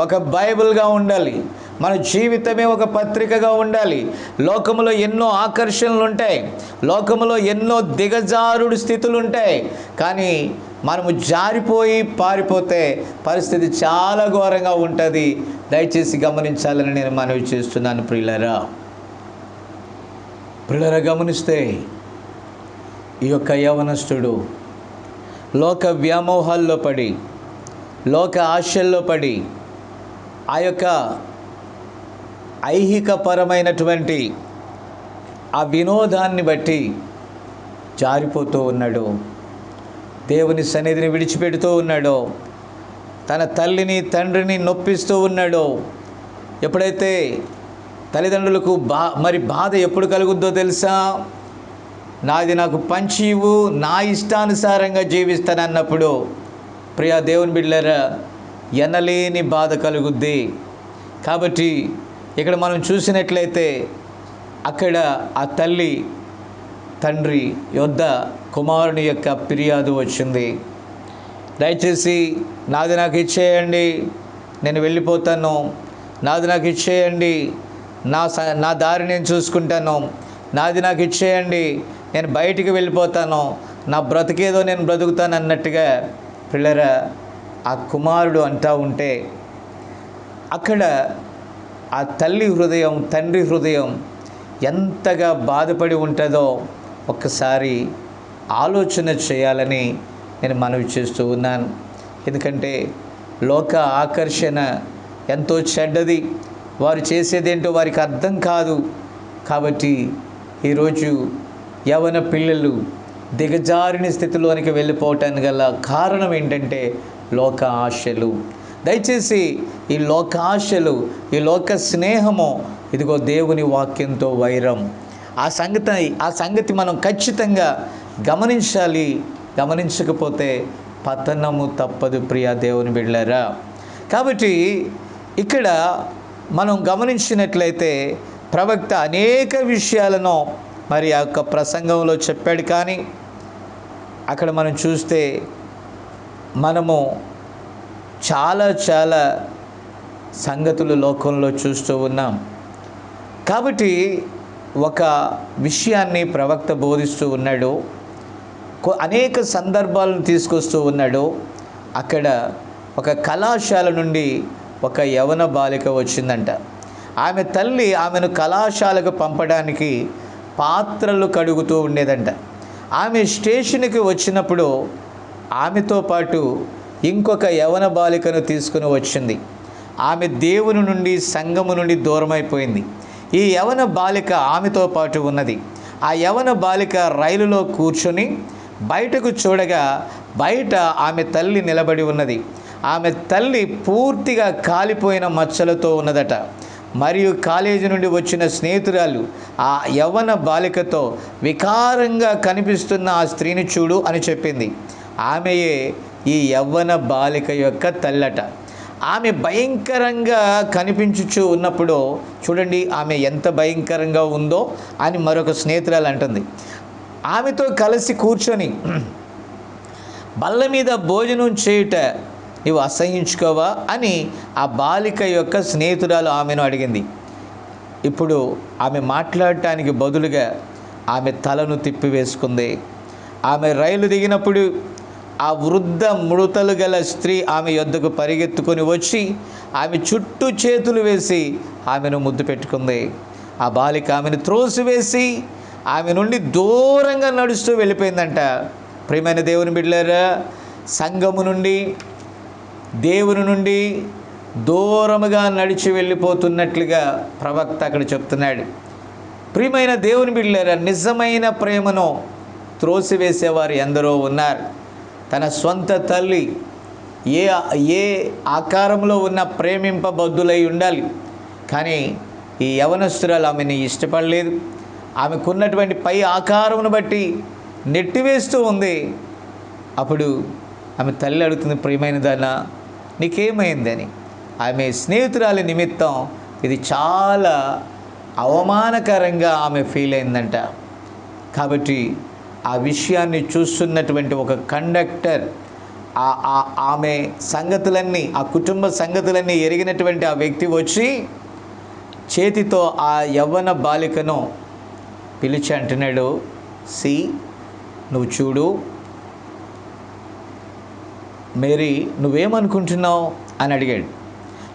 ఒక బైబిల్గా ఉండాలి, మన జీవితమే ఒక పత్రికగా ఉండాలి. లోకములో ఎన్నో ఆకర్షణలు ఉంటాయి, లోకములో ఎన్నో దిగజారుడు స్థితులు ఉంటాయి. కానీ మనము జారిపోయి పారిపోతే పరిస్థితి చాలా ఘోరంగా ఉంటుంది. దయచేసి గమనించాలని నేను మనవి చేస్తున్నాను. ప్రియులారా గమనిస్తే ఈ యొక్క యవనస్తుడు లోక వ్యామోహాల్లో పడి, లోక ఆశల్లో పడి, ఆ యొక్క ఐహికపరమైనటువంటి ఆ వినోదాన్ని బట్టి జారిపోతూ ఉన్నాడు. దేవుని సన్నిధిని విడిచిపెడుతూ ఉన్నాడు. తన తల్లిని తండ్రిని నొప్పిస్తూ ఉన్నాడు. ఎప్పుడైతే తల్లిదండ్రులకు బాధ ఎప్పుడు కలుగుద్దో తెలుసా? నాది నాకు పంచి ఇవ్వు, నా ఇష్టానుసారంగా జీవిస్తానన్నప్పుడు ప్రియా దేవుని బిడ్డలారా ఎనలేని బాధ కలుగుద్ది. కాబట్టి ఇక్కడ మనం చూసినట్లయితే అక్కడ ఆ తల్లి తండ్రి యొద్ద కుమారుని యొక్క ఫిర్యాదు వచ్చింది. దయచేసి నాది నాకు ఇచ్చేయండి, నేను వెళ్ళిపోతాను, నాది నాకు ఇచ్చేయండి, నా దారి నేను చూసుకుంటాను, నాది నాకు ఇచ్చేయండి, నేను బయటికి వెళ్ళిపోతాను, నా బ్రతికేదో నేను బ్రతుకుతాను అన్నట్టుగా పిల్లరా ఆ కుమారుడు అంటూ ఉంటే అక్కడ ఆ తల్లి హృదయం, తండ్రి హృదయం ఎంతగా బాధపడి ఉంటుందో ఒక్కసారి ఆలోచన చేయాలని నేను మనవి చేస్తూ ఉన్నాను. ఎందుకంటే లోక ఆకర్షణ ఎంతో చెడ్డది. వారు చేసేదేంటో వారికి అర్థం కాదు. కాబట్టి ఈరోజు యవన పిల్లలు దిగజారిన స్థితిలోనికి వెళ్ళిపోవటానికి గల కారణం ఏంటంటే లోక ఆశలు. దయచేసి ఈ లోక ఆశలు, ఈ లోక స్నేహము ఇదిగో దేవుని వాక్యంతో వైరం. ఆ సంగతి మనం ఖచ్చితంగా గమనించాలి. గమనించకపోతే పతనము తప్పదు ప్రియా దేవుని బిడ్డలారా. కాబట్టి ఇక్కడ మనం గమనించినట్లయితే ప్రవక్త అనేక విషయాలను మరి ఆ యొక్క ప్రసంగంలో చెప్పాడు. కానీ అక్కడ మనం చూస్తే మనము చాలా సంగతులు లోకంలో చూస్తూ ఉన్నాం. కాబట్టి ఒక విషయాన్ని ప్రవక్త బోధిస్తూ ఉన్నాడు, అనేక సందర్భాలను తీసుకొస్తూ ఉన్నాడు. అక్కడ ఒక కళాశాల నుండి ఒక యవన బాలిక వచ్చిందంట. ఆమె తల్లి ఆమెను కళాశాలకు పంపడానికి పాత్రలు కడుగుతూ ఉండేదంట. ఆమె స్టేషన్కి వచ్చినప్పుడు ఆమెతో పాటు ఇంకొక యవన బాలికను తీసుకుని వచ్చింది. ఆమె దేవుని నుండి, సంఘము నుండి దూరమైపోయింది. ఈ యవన బాలిక ఆమెతో పాటు ఉన్నది. ఆ యవన బాలిక రైలులో కూర్చొని బయటకు చూడగా బయట ఆమె తల్లి నిలబడి ఉన్నది. ఆమె తల్లి పూర్తిగా కాలిపోయిన మచ్చలతో ఉన్నదట. మరియు కాలేజీ నుండి వచ్చిన స్నేహితురాలు ఆ యవ్వన బాలికతో వికారంగా కనిపిస్తున్న ఆ స్త్రీని చూడు అని చెప్పింది. ఆమెయే ఈ యవ్వన బాలిక యొక్క తల్లట. ఆమె భయంకరంగా కనిపించుచూ ఉన్నప్పుడు చూడండి ఆమె ఎంత భయంకరంగా ఉందో అని మరొక స్నేహితురాలు అంటుంది. ఆమెతో కలిసి కూర్చొని బల్ల మీద భోజనం చేయుట నీవు అసహించుకోవా అని ఆ బాలిక యొక్క స్నేహితురాలు ఆమెను అడిగింది. ఇప్పుడు ఆమె మాట్లాడటానికి బదులుగా ఆమె తలను తిప్పివేసుకుంది. ఆమె రైలు దిగినప్పుడు ఆ వృద్ధ మృతలు గల స్త్రీ ఆమె యొద్దకు పరిగెత్తుకొని వచ్చి ఆమె చుట్టూ చేతులు వేసి ఆమెను ముద్దు పెట్టుకుంది. ఆ బాలిక ఆమెను త్రోసివేసి ఆమె నుండి దూరంగా నడుస్తూ వెళ్ళిపోయిందంట. ప్రియమైన దేవుని బిడ్డలారా, సంఘము నుండి, దేవుని నుండి దూరముగా నడిచి వెళ్ళిపోతున్నట్లుగా ప్రవక్త అక్కడ చెప్తున్నాడు. ప్రియమైన దేవుని బిడ్డలారా, నిజమైన ప్రేమను త్రోసివేసేవారు ఎందరో ఉన్నారు. తన సొంత తల్లి ఏ ఆకారంలో ఉన్న ప్రేమింపబద్ధులై ఉండాలి. కానీ ఈ యవనస్తురాలు ఆమెని ఇష్టపడలేదు. ఆమెకున్నటువంటి పై ఆకారమును బట్టి నెట్టివేస్తూ ఉంది. అప్పుడు ఆమె తల్లి అడుగుతుంది, ప్రియమైన దానా నీకేమైందని. ఆమె స్నేహితురాలి నిమిత్తం ఇది చాలా అవమానకరంగా ఆమె ఫీల్ అయిందంట. కాబట్టి ఆ విషయాన్ని చూస్తున్నటువంటి ఒక కండక్టర్ ఆమె సంగతులన్నీ, ఆ కుటుంబ సంగతులన్నీ ఎరిగినటువంటి ఆ వ్యక్తి వచ్చి చేతితో ఆ యవ్వన బాలికను పిలిచి అంటున్నాడు, సి నువ్వు చూడు మేరీ, నువ్వేమనుకుంటున్నావు అని అడిగాడు.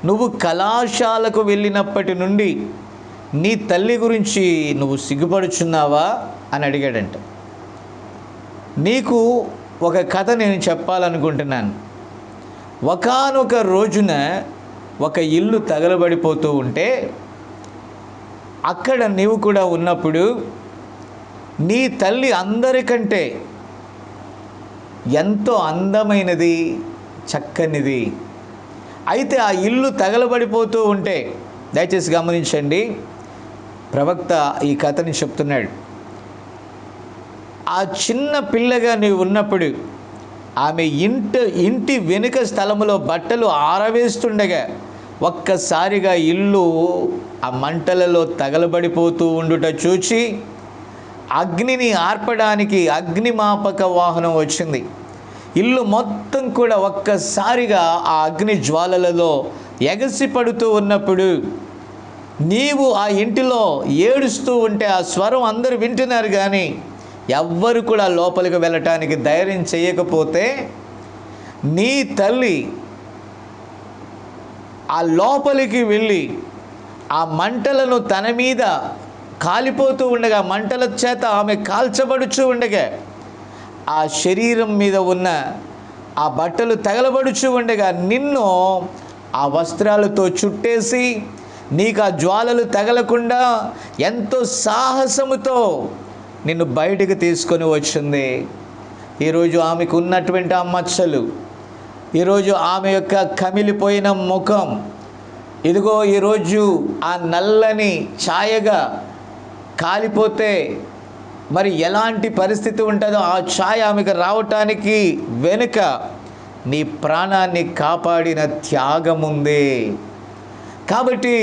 నువ్వు కళాశాలకు వెళ్ళినప్పటి నుండి నీ తల్లి గురించి నువ్వు సిగ్గుపడుచున్నావా అని అడిగాడంట. నీకు ఒక కథ నేను చెప్పాలనుకుంటున్నాను. ఒకానొక రోజున ఒక ఇల్లు తగలబడిపోతూ ఉంటే అక్కడ నీవు కూడా ఉన్నప్పుడు నీ తల్లి అందరికంటే ఎంతో అందమైనది, చక్కనిది. అయితే ఆ ఇల్లు తగలబడిపోతూ ఉంటే, దయచేసి గమనించండి, ప్రవక్త ఈ కథని చెప్తున్నాడు. ఆ చిన్న పిల్లగా నీవు ఉన్నప్పుడు ఆమె ఇంటి వెనుక స్థలములో బట్టలు ఆరవేస్తుండగా ఒక్కసారిగా ఇల్లు ఆ మంటలలో తగలబడిపోతూ ఉండుట చూచి అగ్నిని ఆర్పడానికి అగ్నిమాపక వాహనం వచ్చింది. ఇల్లు మొత్తం కూడా ఒక్కసారిగా ఆ అగ్ని జ్వాలలలో ఎగసి పడుతూ ఉన్నప్పుడు నీవు ఆ ఇంటిలో ఏడుస్తూ ఉంటే ఆ స్వరం అందరూ వింటున్నారు, కానీ ఎవ్వరు కూడా లోపలికి వెళ్ళటానికి ధైర్యం చేయకపోతే నీ తల్లి ఆ లోపలికి వెళ్ళి ఆ మంటలను తన మీద కాలిపోతూ ఉండగా, మంటల చేత ఆమె కాల్చబడుచు ఉండగా, ఆ శరీరం మీద ఉన్న ఆ బట్టలు తగలబడుచు ఉండగా నిన్ను ఆ వస్త్రాలతో చుట్టేసి నీకు ఆ జ్వాలలు తగలకుండా ఎంతో సాహసముతో నిన్ను బయటికి తీసుకొని వచ్చింది. ఈరోజు ఆమెకు ఉన్నటువంటి ఆ మచ్చలు, ఈరోజు ఆమె యొక్క కమిలిపోయిన ముఖం, ఇదిగో ఈరోజు ఆ నల్లని ఛాయగా కాలిపోతే మరి ఎలాంటి పరిస్థితి ఉంటుందో ఆ ఛాయ ఆమెకు రావటానికి వెనుక నీ ప్రాణాన్ని కాపాడిన త్యాగం ఉంది. కాబట్టి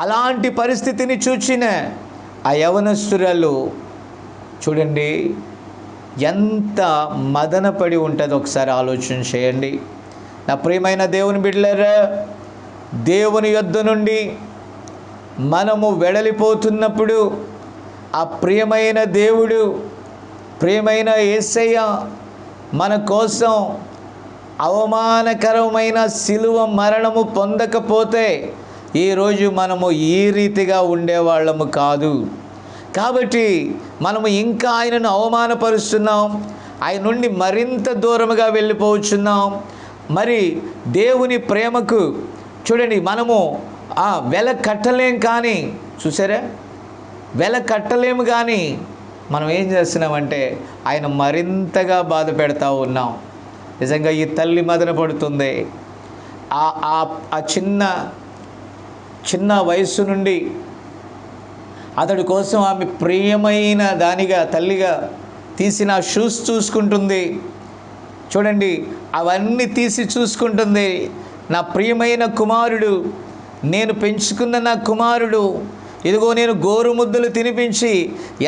అలాంటి పరిస్థితిని చూచిన ఆ యవనస్తురాలు చూడండి ఎంత మదనపడి ఉంటుందో ఒకసారి ఆలోచన చేయండి. నా ప్రియమైన దేవుని బిడ్డలారా, దేవుని యొద్ద నుండి మనము వెడలిపోతున్నప్పుడు ఆ ప్రియమైన దేవుడు, ప్రియమైన యేసయ్య మన కోసం అవమానకరమైన శిలువ మరణము పొందకపోతే ఈరోజు మనము ఈ రీతిగా ఉండేవాళ్ళము కాదు. కాబట్టి మనము ఇంకా ఆయనను అవమానపరుస్తున్నాం, ఆయన నుండి మరింత దూరముగా వెళ్ళిపోతున్నాం. మరి దేవుని ప్రేమకు చూడండి, మనము వెల కట్టలేం, కానీ చూసారా, వెల కట్టలేము, కానీ మనం ఏం చేస్తున్నామంటే ఆయన మరింతగా బాధ పెడతా ఉన్నాం. నిజంగా ఈ తల్లి మదన పడుతుంది. ఆ చిన్న వయస్సు నుండి అతడి కోసం ఆమె ప్రియమైన దానిగా తల్లిగా తీసిన షూస్ చూసుకుంటుంది. చూడండి, అవన్నీ తీసి చూసుకుంటుంది. నా ప్రియమైన కుమారుడు, నేను పెంచుకున్న నా కుమారుడు, ఇదిగో నేను గోరుముద్దలు తినిపించి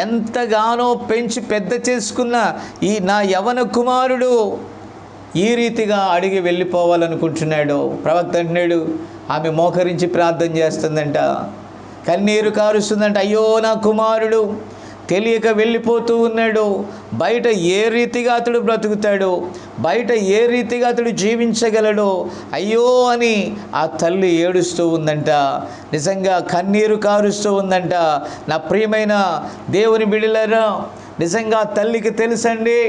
ఎంతగానో పెంచి పెద్ద చేసుకున్న ఈ నా యవన కుమారుడు ఈ రీతిగా అడిగి వెళ్ళిపోవాలనుకుంటున్నాడు. ప్రవక్త అంటున్నాడు, ఆమె మోకరించి ప్రార్థన చేస్తుందంట, కన్నీరు కారుస్తుందంట. అయ్యో నా కుమారుడు తెలియక వెళ్ళిపోతూ ఉన్నాడు, బయట ఏ రీతిగా అతడు బ్రతుకుతాడు, బయట ఏ రీతిగా అతడు జీవించగలడు, అయ్యో అని ఆ తల్లి ఏడుస్తూ ఉందంట. నిజంగా కన్నీరు కారుస్తూ ఉందంట. నా ప్రియమైన దేవుని బిడ్డలారా, నిజంగా తల్లికి తెలుసండి,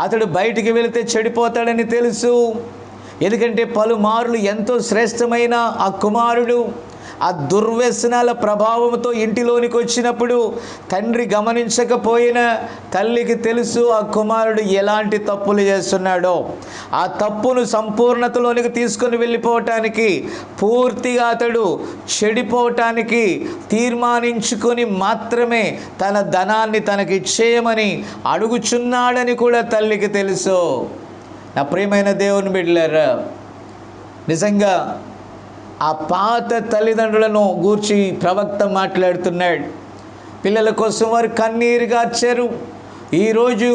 అతడు బయటికి వెళితే చెడిపోతాడని తెలుసు. ఎందుకంటే పలుమార్లు ఎంతో శ్రేష్టమైన ఆ కుమారుడు ఆ దుర్వ్యసనాల ప్రభావంతో ఇంటిలోనికి వచ్చినప్పుడు తండ్రి గమనించకపోయినా తల్లికి తెలుసు ఆ కుమారుడు ఎలాంటి తప్పులు చేస్తున్నాడో. ఆ తప్పును సంపూర్ణతలోనికి తీసుకొని వెళ్ళిపోవటానికి, పూర్తిగా అతడు చెడిపోవటానికి తీర్మానించుకొని మాత్రమే తన ధనాన్ని తనకిచ్చేయమని అడుగుచున్నాడని కూడా తల్లికి తెలుసు. నా ప్రియమైన దేవుని బిడ్డలారా, నిజంగా ఆ పాత తల్లిదండ్రులను గూర్చి ప్రవక్త మాట్లాడుతున్నాడు. పిల్లల కోసం వారు కన్నీరు గార్చారు. ఈరోజు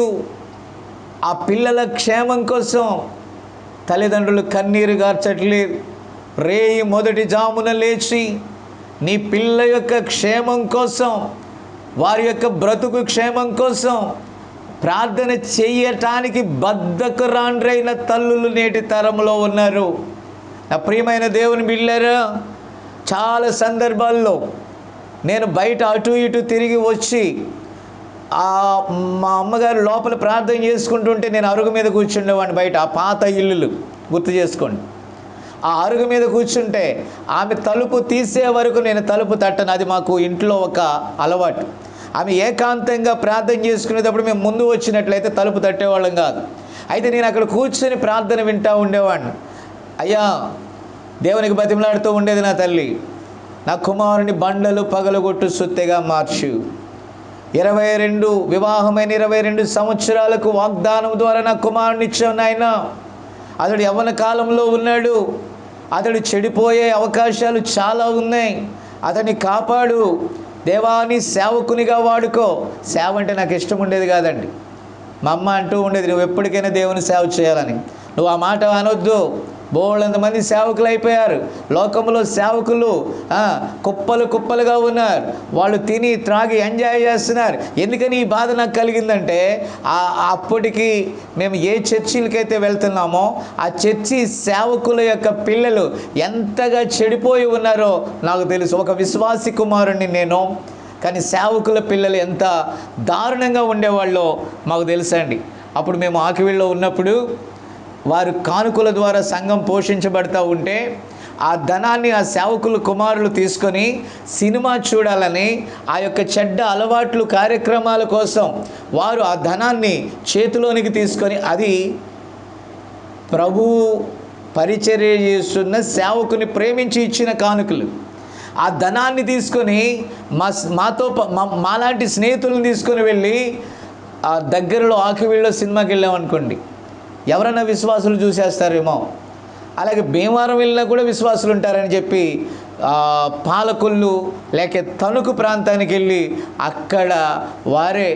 ఆ పిల్లల క్షేమం కోసం తల్లిదండ్రులు కన్నీరు గార్చట్లేదు. రేయి మొదటి జామున లేచి నీ పిల్ల యొక్క క్షేమం కోసం, వారి యొక్క బ్రతుకు క్షేమం కోసం ప్రార్థన చెయ్యటానికి బద్ధకురాండ్రైన తల్లులు నేటి తరంలో ఉన్నారు. నా ప్రియమైన దేవుని బిడ్డలారా, చాలా సందర్భాల్లో నేను బయట అటు ఇటు తిరిగి వచ్చి మా అమ్మగారు లోపల ప్రార్థన చేసుకుంటుంటే నేను అరుగు మీద కూర్చుండేవాడిని. బయట ఆ పాత ఇల్లులు గుర్తు చేసుకోండి. ఆ అరుగు మీద కూర్చుంటే ఆమె తలుపు తీసే వరకు నేను తలుపు తట్టను. అది మాకు ఇంట్లో ఒక అలవాటు. ఆమె ఏకాంతంగా ప్రార్థన చేసుకునేటప్పుడు మేము ముందు వచ్చినట్లయితే తలుపు తట్టేవాళ్ళం కాదు. అయితే నేను అక్కడ కూర్చొని ప్రార్థన వింటూ ఉండేవాడిని. అయ్యా, దేవునికి బతిమలాడుతూ ఉండేది నా తల్లి, నా కుమారుని బండలు పగలగొట్టు సుత్తెగా మార్చు. 22 వివాహమైన 22 సంవత్సరాలకు వాగ్దానం ద్వారా నా కుమారుని ఇచ్చావు నాయన. అతడు యవ్వన కాలంలో ఉన్నాడు. అతడు చెడిపోయే అవకాశాలు చాలా ఉన్నాయి. అతన్ని కాపాడు దేవాని, సేవకునిగా వాడుకో. సేవ అంటే నాకు ఇష్టం ఉండేది కాదండి. మా అమ్మ అంటూ ఉండేది, నువ్వు ఎప్పటికైనా దేవుని సేవ చేయాలని. నువ్వు ఆ మాట అనొద్దు. బోళ్ళంతమంది సేవకులు అయిపోయారు. లోకంలో సేవకులు కుప్పలు కుప్పలుగా ఉన్నారు. వాళ్ళు తిని త్రాగి ఎంజాయ్ చేస్తున్నారు. ఎందుకని ఈ బాధ నాకు కలిగిందంటే, అప్పటికి మేము ఏ చర్చిలకైతే వెళ్తున్నామో ఆ చర్చి సేవకుల యొక్క పిల్లలు ఎంతగా చెడిపోయి ఉన్నారో నాకు తెలుసు. ఒక విశ్వాసి కుమారుణ్ణి నేను, కానీ సేవకుల పిల్లలు ఎంత దారుణంగా ఉండేవాళ్ళో మాకు తెలుసండి. అప్పుడు మేము ఆకివీళ్ళలో ఉన్నప్పుడు వారు కానుకల ద్వారా సంఘం పోషించబడతా ఉంటే ఆ ధనాన్ని ఆ సేవకులు కుమారులు తీసుకొని సినిమా చూడాలని, ఆ యొక్క చెడ్డ అలవాట్లు కార్యక్రమాల కోసం వారు ఆ ధనాన్ని చేతిలోనికి తీసుకొని, అది ప్రభువు పరిచర్య చేస్తున్న సేవకుని ప్రేమించి ఇచ్చిన కానుకలు, ఆ ధనాన్ని తీసుకొని మాలాంటి స్నేహితులను తీసుకొని వెళ్ళి ఆ దగ్గరలో ఆకివీళ్ళలో సినిమాకి వెళ్ళామనుకోండి, ఎవరైనా విశ్వాసులు చూసేస్తారేమో. అలాగే భీమవరం వెళ్ళినా కూడా విశ్వాసులు ఉంటారని చెప్పి పాలకొల్లు లేక తణుకు ప్రాంతానికి వెళ్ళి అక్కడ వారే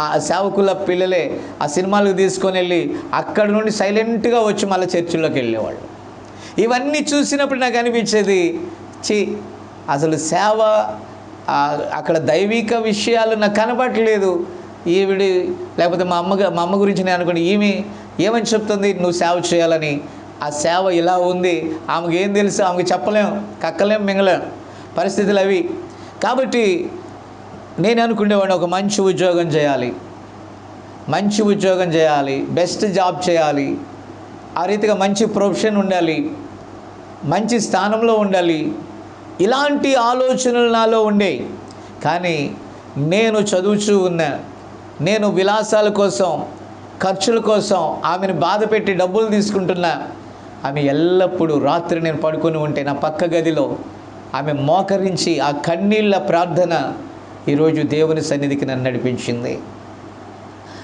ఆ సేవకుల పిల్లలే ఆ సినిమాలకు తీసుకొని వెళ్ళి అక్కడ నుండి సైలెంట్గా వచ్చి మళ్ళీ చర్చిల్లోకి వెళ్ళేవాళ్ళు. ఇవన్నీ చూసినప్పుడు నాకు అనిపించేది, అసలు సేవ అక్కడ దైవిక విషయాలు నాకు కనపడలేదు. ఈవిడి లేకపోతే మా అమ్మ గురించి నేను అనుకోండి, ఏమని చెప్తుంది నువ్వు సేవ చేయాలని. ఆ సేవ ఇలా ఉంది, ఆమెకు ఏం తెలుసు, ఆమెకు చెప్పలేం, కక్కలేం, మింగలేం పరిస్థితులు అవి. కాబట్టి నేను అనుకునేవాడిని, ఒక మంచి ఉద్యోగం చేయాలి, బెస్ట్ జాబ్ చేయాలి, ఆ రీతిగా మంచి ప్రొఫెషన్ ఉండాలి, మంచి స్థానంలో ఉండాలి. ఇలాంటి ఆలోచనలు నాలో ఉండే. కానీ నేను చదువుతూ ఉన్నా, నేను విలాసాల కోసం, ఖర్చుల కోసం ఆమెను బాధ పెట్టి డబ్బులు తీసుకుంటున్నా. ఆమె ఎల్లప్పుడూ రాత్రి నేను పడుకొని ఉంటే నా పక్క గదిలో ఆమె మోకరించి ఆ కన్నీళ్ళ ప్రార్థన ఈరోజు దేవుని సన్నిధికి నన్ను నడిపించింది.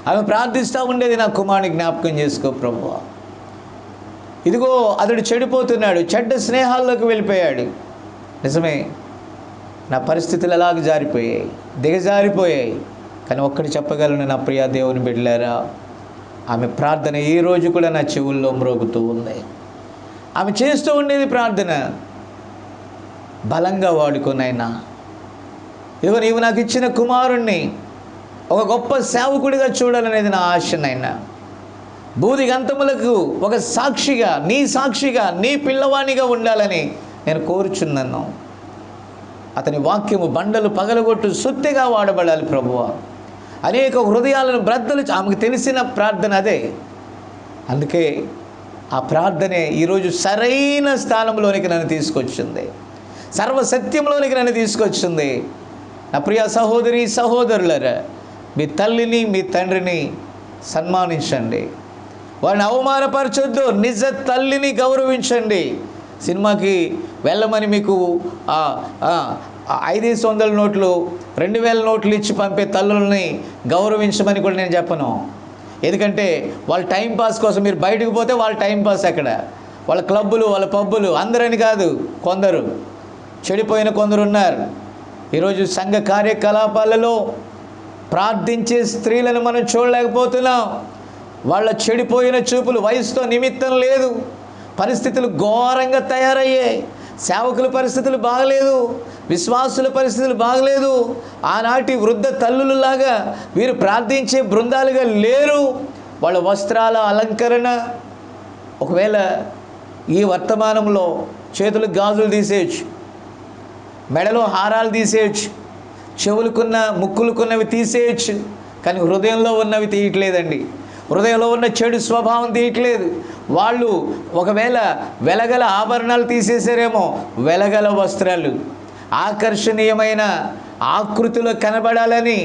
ఆమె ప్రార్థిస్తూ ఉండేది, నా కుమారుని జ్ఞాపకం చేసుకో ప్రభువా. ఇదిగో అతడు చెడిపోతున్నాడు, చెడ్డ స్నేహాల్లోకి వెళ్ళిపోయాడు. నిజమే, నా పరిస్థితులు అలాగ దిగజారిపోయాయి. కానీ ఒక్కటి చెప్పగలను నా ప్రియ దేవుని బిడ్డలారా, ఆమె ప్రార్థన ఈ రోజు కూడా నా చెవుల్లో మ్రోగుతూ ఉంది. ఆమె చేస్తూ ఉండేది ప్రార్థన, బలంగా వాడుకోనైనా, ఇదిగో నీవు నాకు ఇచ్చిన కుమారుణ్ణి ఒక గొప్ప సేవకుడిగా చూడాలనేది నా ఆశనైనా. భూదిగంతములకు ఒక సాక్షిగా, నీ పిల్లవాణిగా ఉండాలని నేను కోరుచున్నాను. అతని వాక్యము బండలు పగలగొట్టు సుత్తెగా వాడబడాలి ప్రభువా. అనేక హృదయాలను బ్రద్దలు, ఆమెకు తెలిసిన ప్రార్థన అదే. అందుకే ఆ ప్రార్థనే ఈరోజు సరైన స్థానంలోనికి నన్ను తీసుకొచ్చింది, సర్వసత్యంలోనికి నన్ను తీసుకొచ్చింది. నా ప్రియ సహోదరి సహోదరులారా, మీ తల్లిని మీ తండ్రిని సన్మానించండి, వారిని అవమానపరచొద్దు, నిజ తల్లిని గౌరవించండి. సినిమాకి వెళ్ళమని మీకు 500 నోట్లు 2000 నోట్లు ఇచ్చి పంపే తల్లుల్ని గౌరవించమని కూడా నేను చెప్పను. ఎందుకంటే వాళ్ళ టైంపాస్ కోసం మీరు బయటకు పోతే వాళ్ళ టైంపాస్ అక్కడ, వాళ్ళ క్లబ్బులు, వాళ్ళ పబ్బులు, అందరని కాదు, కొందరు చెడిపోయిన కొందరు ఉన్నారు. ఈరోజు సంఘ కార్యకలాపాలలో ప్రార్థించే స్త్రీలను మనం చూడలేకపోతున్నాం. వాళ్ళ చెడిపోయిన చూపులు వయసుతో నిమిత్తం లేదు, పరిస్థితులు ఘోరంగా తయారయ్యాయి. సేవకుల పరిస్థితులు బాగలేదు, విశ్వాసుల పరిస్థితులు బాగలేదు. ఆనాటి వృద్ధ తల్లులలాగా వీరు ప్రార్థించే బృందాలుగా లేరు. వాళ్ళ వస్త్రాల అలంకరణ, ఒకవేళ ఈ వర్తమానంలో చేతులకు గాజులు తీసేయచ్చు, మెడలో హారాలు తీసేయచ్చు, చెవులకున్న ముక్కులకున్నవి తీసేయచ్చు, కానీ హృదయంలో ఉన్నవి తీయట్లేదండి. హృదయంలో ఉన్న చెడు స్వభావం తీయట్లేదు. వాళ్ళు ఒకవేళ వెలగల ఆభరణాలు తీసేసారేమో, వెలగల వస్త్రాలు, ఆకర్షణీయమైన ఆకృతిలో కనబడాలని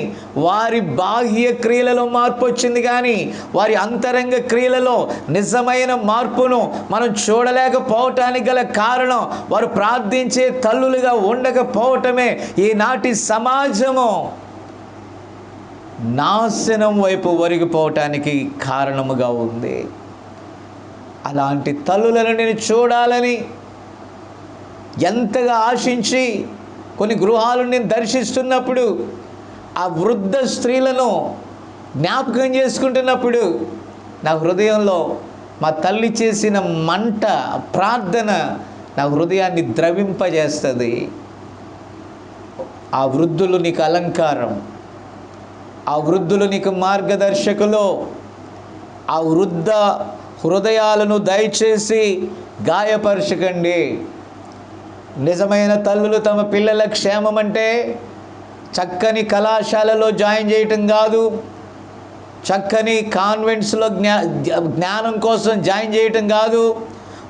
వారి బాహ్య క్రియలలో మార్పు వచ్చింది, కానీ వారి అంతరంగ క్రియలలో నిజమైన మార్పును మనం చూడలేకపోవటానికి గల కారణం వారు ప్రార్థించే తల్లులుగా ఉండకపోవటమే ఈనాటి సమాజము నాశనం వైపు ఒరిగిపోవటానికి కారణముగా ఉంది. అలాంటి తల్లులను నేను చూడాలని ఎంతగా ఆశించి కొన్ని గృహాలను నేను దర్శిస్తున్నప్పుడు, ఆ వృద్ధ స్త్రీలను జ్ఞాపకం చేసుకుంటున్నప్పుడు నా హృదయంలో మా తల్లి చేసిన మంట, ప్రార్థన నా హృదయాన్ని ద్రవింపజేస్తుంది. ఆ వృద్ధులు నీకు అలంకారం, ఆ వృద్ధులు నీకు మార్గదర్శకులు. ఆ వృద్ధ హృదయాలను దయచేసి గాయపరచకండి. నిజమైన తల్లులు తమ పిల్లల క్షేమం అంటే చక్కని కళాశాలలో జాయిన్ చేయటం కాదు, చక్కని కాన్వెంట్స్లో జ్ఞానం కోసం జాయిన్ చేయటం కాదు,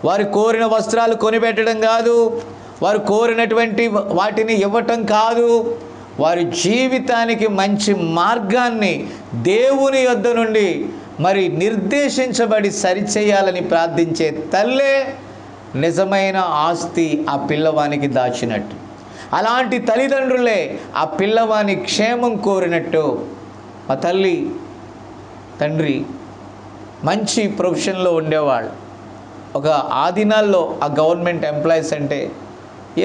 వారు కోరిన వస్త్రాలు కొనిపెట్టడం కాదు, వారు కోరినటువంటి వాటిని ఇవ్వటం కాదు. వారి జీవితానికి మంచి మార్గాన్ని దేవుని యొద్ద నుండి మరి నిర్దేశించబడి సరిచేయాలని ప్రార్థించే తల్లే నిజమైన ఆస్తి ఆ పిల్లవానికి దాచినట్టు. అలాంటి తల్లిదండ్రులే ఆ పిల్లవాని క్షేమం కోరినట్టు. మా తల్లి తండ్రి మంచి ప్రొఫెషన్లో ఉండేవాళ్ళు. ఒక ఆ దినాల్లో ఆ గవర్నమెంట్ ఎంప్లాయీస్ అంటే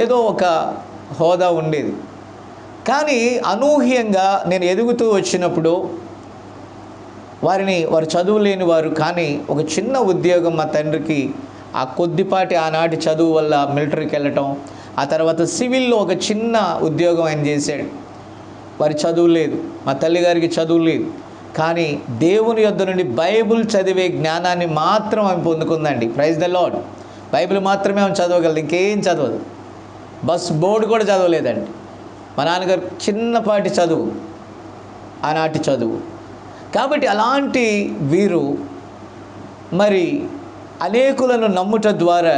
ఏదో ఒక హోదా ఉండేది. కానీ అనూహ్యంగా నేను ఎదుగుతూ వచ్చినప్పుడు వారు చదువు లేని వారు, కానీ ఒక చిన్న ఉద్యోగం మా తండ్రికి ఆ కొద్దిపాటి ఆనాటి చదువు వల్ల మిలిటరీకి వెళ్ళటం, ఆ తర్వాత సివిల్లో ఒక చిన్న ఉద్యోగం ఆయన చేశాడు. వారి చదువు లేదు, మా తల్లిగారికి చదువు లేదు, కానీ దేవుని యొద్ద నుండి బైబిల్ చదివే జ్ఞానాన్ని మాత్రం ఆమె పొందుకుందండి. Praise the lord. బైబిల్ మాత్రమే ఆమె చదవగలదు, ఇంకేం చదవదు. బస్ బోర్డు కూడా చదవలేదండి. మా నాన్నగారు చిన్నపాటి చదువు, ఆనాటి చదువు. కాబట్టి అలాంటి వీరు మరి అనేకులను నమ్ముట ద్వారా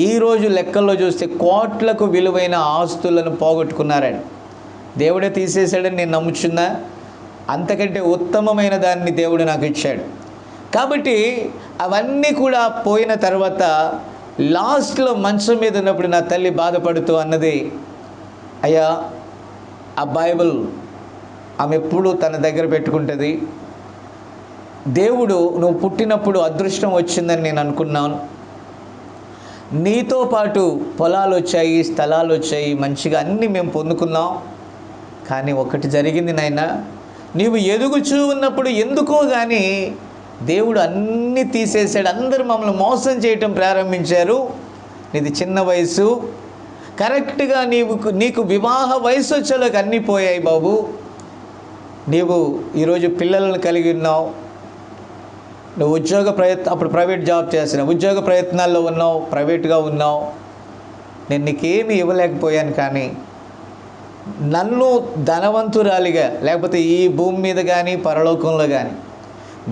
ఈరోజు లెక్కల్లో చూస్తే కోట్లకు విలువైన ఆస్తులను పోగొట్టుకున్నారని, దేవుడే తీసేశాడని నేను నమ్ముచున్నా. అంతకంటే ఉత్తమమైన దాన్ని దేవుడు నాకు ఇచ్చాడు. కాబట్టి అవన్నీ కూడా పోయిన తర్వాత లాస్ట్లో మంచం మీద ఉన్నప్పుడు నా తల్లి బాధపడుతూ అన్నది, అయ్యా ఆ బైబిల్ ఆమె ఎప్పుడు తన దగ్గర పెట్టుకుంటుంది. దేవుడు నువ్వు పుట్టినప్పుడు అదృష్టం వచ్చిందని నేను అనుకున్నాను. నీతో పాటు పొలాలు వచ్చాయి, స్థలాలు వచ్చాయి, మంచిగా అన్నీ మేము పొందుకున్నాం. కానీ ఒకటి జరిగింది నాయనా, నీవు ఎదుగుచూ ఉన్నప్పుడు ఎందుకో కానీ దేవుడు అన్నీ తీసేశాడు. అందరూ మమ్మల్ని మోసం చేయటం ప్రారంభించారు. నీది చిన్న వయసు, కరెక్ట్గా నీకు వివాహ వయసు వచ్చేలోకి అన్నీ పోయాయి బాబు. నీవు ఈరోజు పిల్లలను కలిగి ఉన్నావు, నువ్వు అప్పుడు ప్రైవేట్ జాబ్ చేస్తున్నావు, ఉద్యోగ ప్రయత్నాల్లో ఉన్నావు, ప్రైవేట్గా ఉన్నావు. నేను నీకేమీ ఇవ్వలేకపోయాను, కానీ నన్ను ధనవంతురాలిగా, లేకపోతే ఈ భూమి మీద కానీ పరలోకంలో కానీ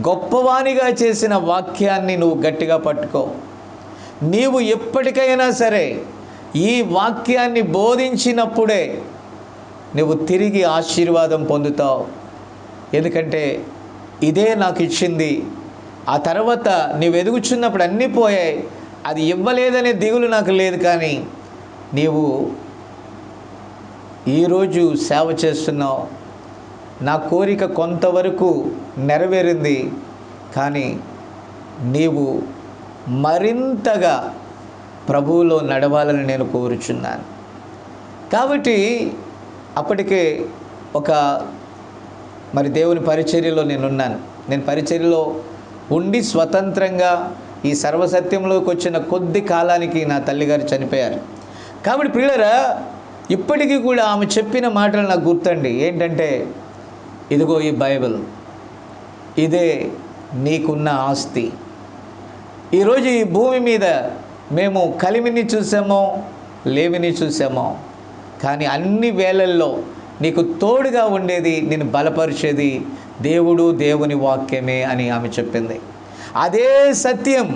గొప్పవానిగా చేసిన వాక్యాన్ని నువ్వు గట్టిగా పట్టుకో. నీవు ఎప్పటికైనా సరే ఈ వాక్యాన్ని బోధించినప్పుడే నువ్వు తిరిగి ఆశీర్వాదం పొందుతావు. ఎందుకంటే ఇదే నాకు ఇచ్చింది. ఆ తర్వాత నీవు ఎదుగుచున్నప్పుడు అన్నీ పోయాయి, అది ఇవ్వలేదనే దిగులు నాకు లేదు. కానీ నీవు ఈరోజు సేవ చేస్తున్నావు, నా కోరిక కొంతవరకు నెరవేరింది, కానీ నీవు మరింతగా ప్రభువులో నడవాలని నేను కోరుచున్నాను. కాబట్టి అప్పటికే మరి దేవుని పరిచర్యలో నేనున్నాను. నేను పరిచర్యలో ఉండి స్వతంత్రంగా ఈ సర్వసత్యంలోకి వచ్చిన కొద్ది కాలానికి నా తల్లిగారు చనిపోయారు. కాబట్టి ప్రియులారా, ఇప్పటికీ కూడా ఆమె చెప్పిన మాటలు నాకు గుర్తండి. ఏంటంటే, ఇదిగో ఈ బైబిల్, ఇదే నీకున్న ఆస్తి. ఈరోజు ఈ భూమి మీద మేము కలిమిని చూసామో, లేమిని చూసామో, కానీ అన్ని వేళల్లో నీకు తోడుగా ఉండేది, నేను బలపరిచేది దేవుడు, దేవుని వాక్యమే అని ఆమె చెప్పింది. అదే సత్యం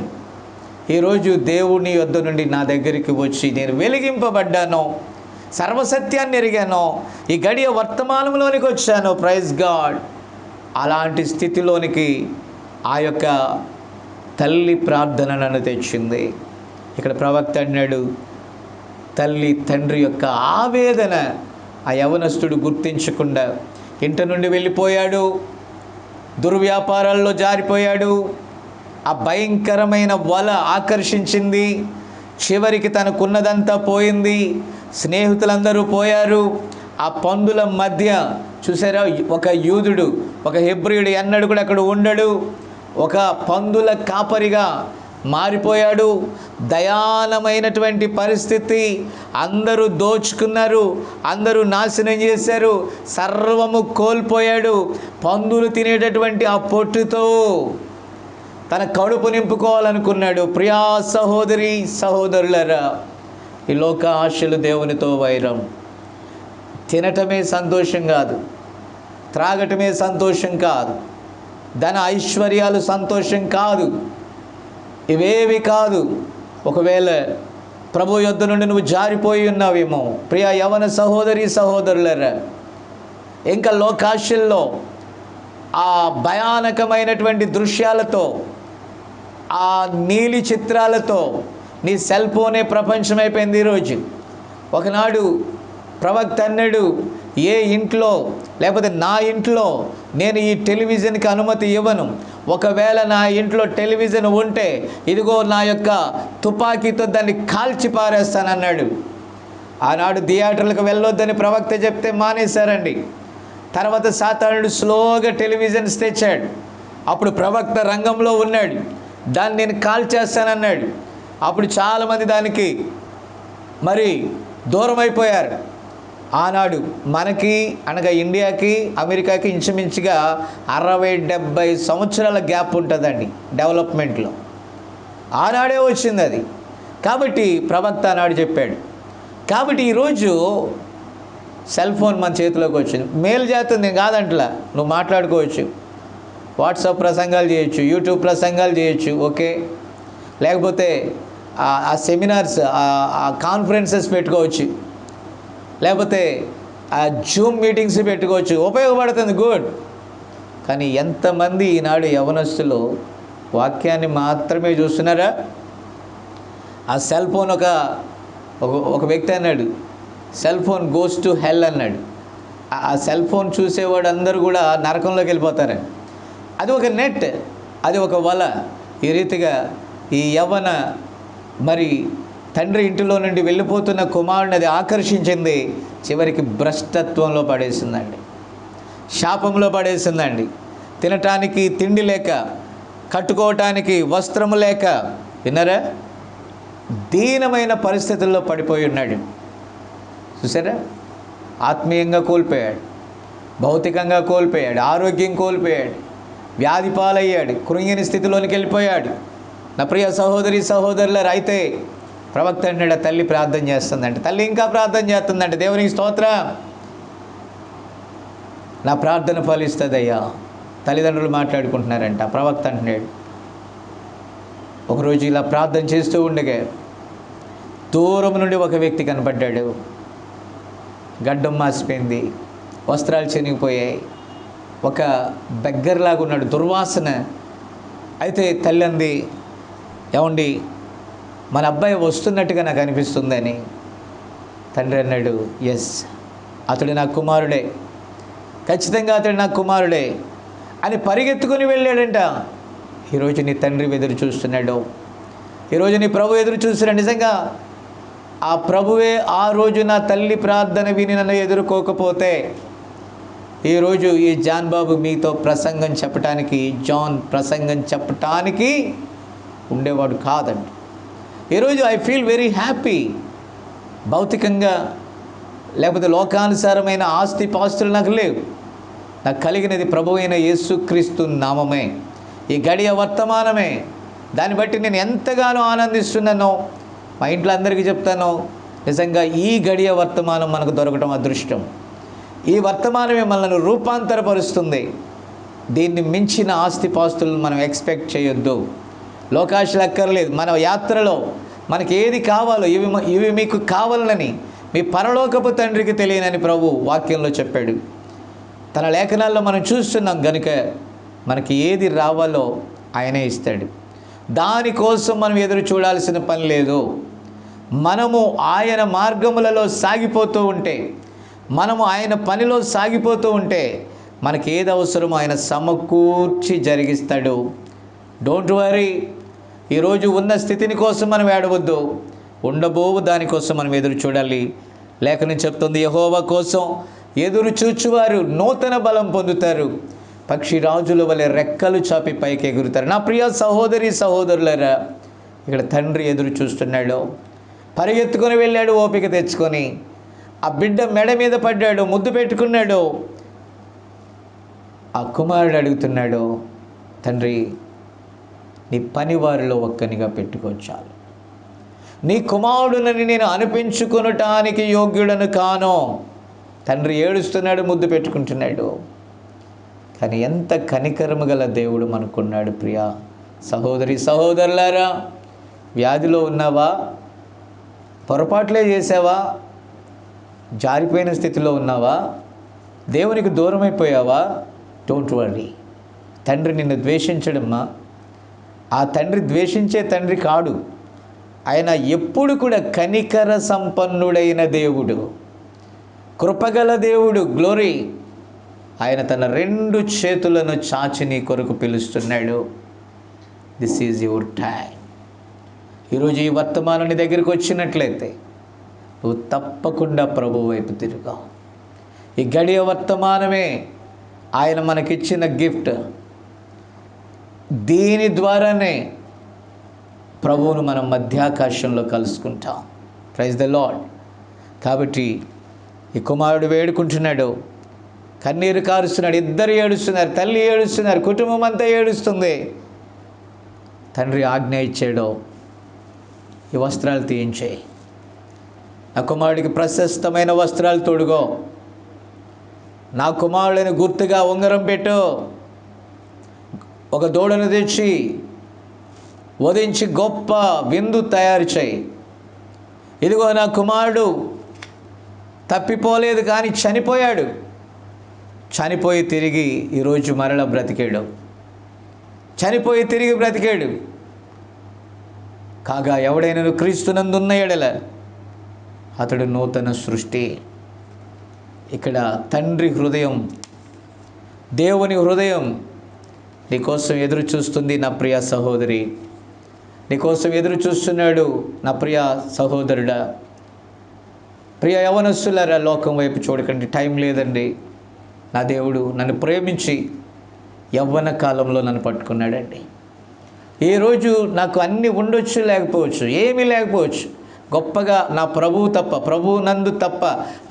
ఈరోజు దేవుని యొద్ద నుండి నా దగ్గరికి వచ్చి నేను వెలిగింపబడ్డాను, సర్వసత్యాన్ని ఎరిగాను, ఈ గడియ వర్తమానంలోనికి వచ్చాను. Praise God. అలాంటి స్థితిలోనికి ఆ యొక్క తల్లి ప్రార్థన నన్ను తెచ్చింది. ఇక్కడ ప్రవక్త అన్నాడు, తల్లి తండ్రి యొక్క ఆవేదన ఆ యవనస్తుడు గుర్తించకుండా ఇంటి నుండి వెళ్ళిపోయాడు, దుర్వ్యాపారాల్లో జారిపోయాడు. ఆ భయంకరమైన వల ఆకర్షించింది. చివరికి తనకున్నదంతా పోయింది, స్నేహితులందరూ పోయారు. ఆ పందుల మధ్య చూసారా, ఒక యూదుడు, ఒక హెబ్రీయుడు ఎన్నడూ కూడా అక్కడ ఉండడు. ఒక పందుల కాపరిగా మారిపోయాడు. దయానమైనటువంటి పరిస్థితి. అందరూ దోచుకున్నారు, అందరూ నాశనం చేశారు, సర్వము కోల్పోయాడు. పందులు తినేటటువంటి ఆ పొట్టుతో తన కడుపు నింపుకోవాలనుకున్నాడు. ప్రియా సహోదరి సహోదరులరా, ఈ లోక ఆశలు దేవునితో వైరం. తినటమే సంతోషం కాదు, త్రాగటమే సంతోషం కాదు, ధన ఐశ్వర్యాలు సంతోషం కాదు, ఇవేవి కాదు. ఒకవేళ ప్రభు యొద్ద నుండి నువ్వు జారిపోయి ఉన్నావేమో ప్రియ యవన సహోదరి సహోదరులరా, ఇంకా లోకాశల్లో ఆ భయానకమైనటువంటి దృశ్యాలతో, ఆ నీలి చిత్రాలతో నీ సెల్ ఫోనే ప్రపంచమైపోయింది ఈరోజు. ఒకనాడు ప్రవక్త అన్నాడు, ఏ ఇంట్లో లేకపోతే నా ఇంట్లో నేను ఈ టెలివిజన్కి అనుమతి ఇవ్వను. ఒకవేళ నా ఇంట్లో టెలివిజన్ ఉంటే ఇదిగో నా యొక్క తుపాకీతో దాన్ని కాల్చి పారేస్తానన్నాడు. ఆనాడు థియేటర్లకు వెళ్ళొద్దని ప్రవక్త చెప్తే మానేశారండి. తర్వాత సాతానుడు స్లోగా టెలివిజన్స్ తెచ్చాడు. అప్పుడు ప్రవక్త రంగంలో ఉన్నాడు, దాన్ని నేను కాల్చేస్తానన్నాడు. అప్పుడు చాలామంది దానికి మరి దూరం అయిపోయారు. ఆనాడు మనకి అనగా ఇండియాకి అమెరికాకి ఇంచుమించుగా 60-70 సంవత్సరాల గ్యాప్ ఉంటుందండి డెవలప్మెంట్లో. ఆనాడే వచ్చింది అది. కాబట్టి ప్రవక్త ఆనాడు చెప్పాడు. కాబట్టి ఈరోజు సెల్ ఫోన్ మన చేతిలోకి వచ్చింది. మేలు చేస్తుంది, నేను కాదంటలా, నువ్వు మాట్లాడుకోవచ్చు, వాట్సాప్ ప్రసంగాలు చేయొచ్చు, యూట్యూబ్ ప్రసంగాలు చేయొచ్చు, ఓకే. లేకపోతే ఆ సెమినార్స్, ఆ కాన్ఫరెన్సెస్ పెట్టుకోవచ్చు, లేకపోతే ఆ జూమ్ మీటింగ్స్ పెట్టుకోవచ్చు, ఉపయోగపడుతుంది, గుడ్. కానీ ఎంతమంది ఈనాడు యవనస్తులు వాక్యాన్ని మాత్రమే చూస్తున్నారా? ఆ సెల్ ఫోన్ ఒక వ్యక్తి అన్నాడు, cell phone goes to hell అన్నాడు. ఆ సెల్ ఫోన్ చూసేవాడు అందరూ కూడా నరకంలోకి వెళ్ళిపోతారని. అది ఒక నెట్, అది ఒక వల. ఈ రీతిగా ఈ యవ్వన మరి తండ్రి ఇంటిలో నుండి వెళ్ళిపోతున్న కుమారుని అది ఆకర్షించింది. చివరికి భ్రష్టత్వంలో పడేసిందండి, శాపంలో పడేసిందండి. తినటానికి తిండి లేక, కట్టుకోవటానికి వస్త్రము లేక, విన్నారా, దీనమైన పరిస్థితుల్లో పడిపోయి ఉన్నాడు. చూసారా, ఆత్మీయంగా కోల్పోయాడు, భౌతికంగా కోల్పోయాడు, ఆరోగ్యం కోల్పోయాడు, వ్యాధి పాలయ్యాడు, కృంగిని స్థితిలోనికి వెళ్ళిపోయాడు. నా ప్రియ సహోదరి సహోదరులారా, అయితే ప్రవక్త అన్నాడు, తల్లి ప్రార్థన చేస్తుందంటే, తల్లి ఇంకా ప్రార్థన చేస్తుందంటే, దేవునికి స్తోత్రం, నా ప్రార్థన ఫలిస్తుందయ్యా. తల్లిదండ్రులు మాట్లాడుకుంటున్నారంట. ప్రవక్త అంటున్నాడు, ఒకరోజు ఇలా ప్రార్థన చేస్తూ ఉండగా దూరం నుండి ఒక వ్యక్తి కనపడ్డాడు. గడ్డం మాసిపోయింది, వస్త్రాలు చినిగిపోయాయి, ఒక బెగ్గర్లాగా ఉన్నాడు, దుర్వాసన. అయితే తల్లి అంది, ఏమండి, మన అబ్బాయి వస్తున్నట్టుగా నాకు అనిపిస్తుందని. తండ్రి అన్నాడు, ఎస్, అతడు నా కుమారుడే, ఖచ్చితంగా అతడు నా కుమారుడే అని పరిగెత్తుకుని వెళ్ళాడంట. ఈరోజు నీ తండ్రి ఎదురు చూస్తున్నాడు, ఈరోజు నీ ప్రభు ఎదురు చూస్తున్నాడు. నిజంగా ఆ ప్రభువే ఆ రోజు నా తల్లి ప్రార్థన విని నన్ను ఎదుర్కోకపోతే ఈరోజు ఈ జాన్ బాబు మీతో ప్రసంగం చెప్పటానికి, జాన్ ప్రసంగం చెప్పటానికి ఉండేవాడు కాదండి. ఈరోజు ఐ ఫీల్ వెరీ హ్యాపీ. భౌతికంగా లేకపోతే లోకానుసారమైన ఆస్తి పాస్తులు నాకు లేవు. నాకు కలిగినది ప్రభువు అయిన యేసుక్రీస్తు నామమే, ఈ గడియ వర్తమానమే. దాన్ని బట్టి నేను ఎంతగానో ఆనందిస్తున్నానో మా ఇంట్లో అందరికీ చెప్తాను, నిజంగా ఈ గడియ వర్తమానం మనకు దొరకటం అదృష్టం. ఈ వర్తమానమే మనల్ని రూపాంతరపరుస్తుంది. దీన్ని మించిన ఆస్తిపాస్తులను మనం ఎక్స్పెక్ట్ చేయొద్దు. లోకాశలు అక్కర్లేదు. మన యాత్రలో మనకి ఏది కావాలో ఇవి మీకు కావాలని మీ పరలోకపు తండ్రికి తెలియనని ప్రభు వాక్యంలో చెప్పాడు. తన లేఖనాల్లో మనం చూస్తున్నాం గనుక మనకి ఏది రావాలో ఆయనే ఇస్తాడు. దానికోసం మనం ఎదురు చూడాల్సిన పని లేదు. మనము ఆయన మార్గములలో సాగిపోతూ ఉంటే, మనము ఆయన పనిలో సాగిపోతూ ఉంటే మనకి ఏది అవసరమో ఆయన సమకూర్చి జరిగిస్తాడు. Don't worry. ఈరోజు ఉన్న స్థితిని కోసం మనం ఏడవద్దు. ఉండబోవు దానికోసం మనం ఎదురు చూడాలి. లేఖనం చెప్తుంది, యెహోవా కోసం ఎదురు చూచువారు నూతన బలం పొందుతారు, పక్షి రాజుల వలె రెక్కలు చాపి పైకి ఎగురుతారు. నా ప్రియ సహోదరి సహోదరులారా, ఇక్కడ తండ్రి ఎదురు చూస్తున్నాడు. పరిగెత్తుకొని వెళ్ళాడు ఓపిక తెచ్చుకొని. ఆ బిడ్డ మెడ మీద పడ్డాడు, ముద్దు పెట్టుకున్నాడు. ఆ కుమారుడు అడుగుతున్నాడు, తండ్రి నీ పనివారిలో ఒక్కనిగా పెట్టుకోవచ్చాలు. నీ కుమారుడునని నేను అనిపించుకొనటానికి యోగ్యుడను కాను. తండ్రి ఏడుస్తున్నాడు, ముద్దు పెట్టుకుంటున్నాడు. కానీ ఎంత కనికరము గల దేవుడు మనకున్నాడు. ప్రియా సహోదరి సహోదరులారా, వ్యాధిలో ఉన్నావా? పొరపాట్లే చేసావా? జారిపోయిన స్థితిలో ఉన్నావా? దేవునికి దూరం అయిపోయావా? Don't worry. తండ్రి నిన్ను ద్వేషించడమ్మా. ఆ తండ్రి ద్వేషించే తండ్రి కాడు. ఆయన ఎప్పుడు కూడా కనికర సంపన్నుడైన దేవుడు, కృపగల దేవుడు. గ్లోరీ. ఆయన తన 2 చేతులను చాచి నీ కొరకు పిలుస్తున్నాడు. This is your time. ఈరోజు ఈ వర్తమానం నీ దగ్గరికి వచ్చినట్లయితే నువ్వు తప్పకుండా ప్రభువు వైపు తిరుగావు. ఈ గడియ వర్తమానమే ఆయన మనకిచ్చిన గిఫ్ట్. దీని ద్వారానే ప్రభువును మనం మధ్యాకాశంలో కలుసుకుంటాం. Praise the lord. కాబట్టి ఈ కుమారుడు వేడుకుంటున్నాడు, కన్నీరు కారుస్తున్నాడు. ఇద్దరు ఏడుస్తున్నారు, తల్లి ఏడుస్తున్నారు, కుటుంబం అంతా ఏడుస్తుంది. తండ్రి ఆజ్ఞ ఇచ్చాడు, ఈ వస్త్రాలు తీయించేయి, నా కుమారుడికి ప్రశస్తమైన వస్త్రాలు తొడుగో, నా కుమారుడిని గుర్తుగా ఉంగరం పెట్టు, ఒక దూడను తెచ్చి వధించి గొప్ప విందు తయారు చేయి. ఇదిగో నా కుమారుడు తప్పిపోలేదు కానీ చనిపోయాడు, చనిపోయి తిరిగి ఈరోజు మరల బ్రతికాడు, చనిపోయి తిరిగి బ్రతికాడు. కాగా ఎవడైనా క్రీస్తునందున్న ఎడల అతడు నూతన సృష్టి. ఇక్కడ తండ్రి హృదయం, దేవుని హృదయం నీకోసం ఎదురు చూస్తుంది. నా ప్రియ సహోదరి, నీకోసం ఎదురు చూస్తున్నాడు. నా ప్రియ సహోదరుడా, ప్రియ యవనస్తులారా, లోకం వైపు చూడకండి. టైం లేదండి. నా దేవుడు నన్ను ప్రేమించి యవ్వన కాలంలో నన్ను పట్టుకున్నాడండి. ఏ రోజు నాకు అన్నీ ఉండొచ్చు, లేకపోవచ్చు, ఏమీ లేకపోవచ్చు. గొప్పగా నా ప్రభువు తప్ప, ప్రభువు నందు తప్ప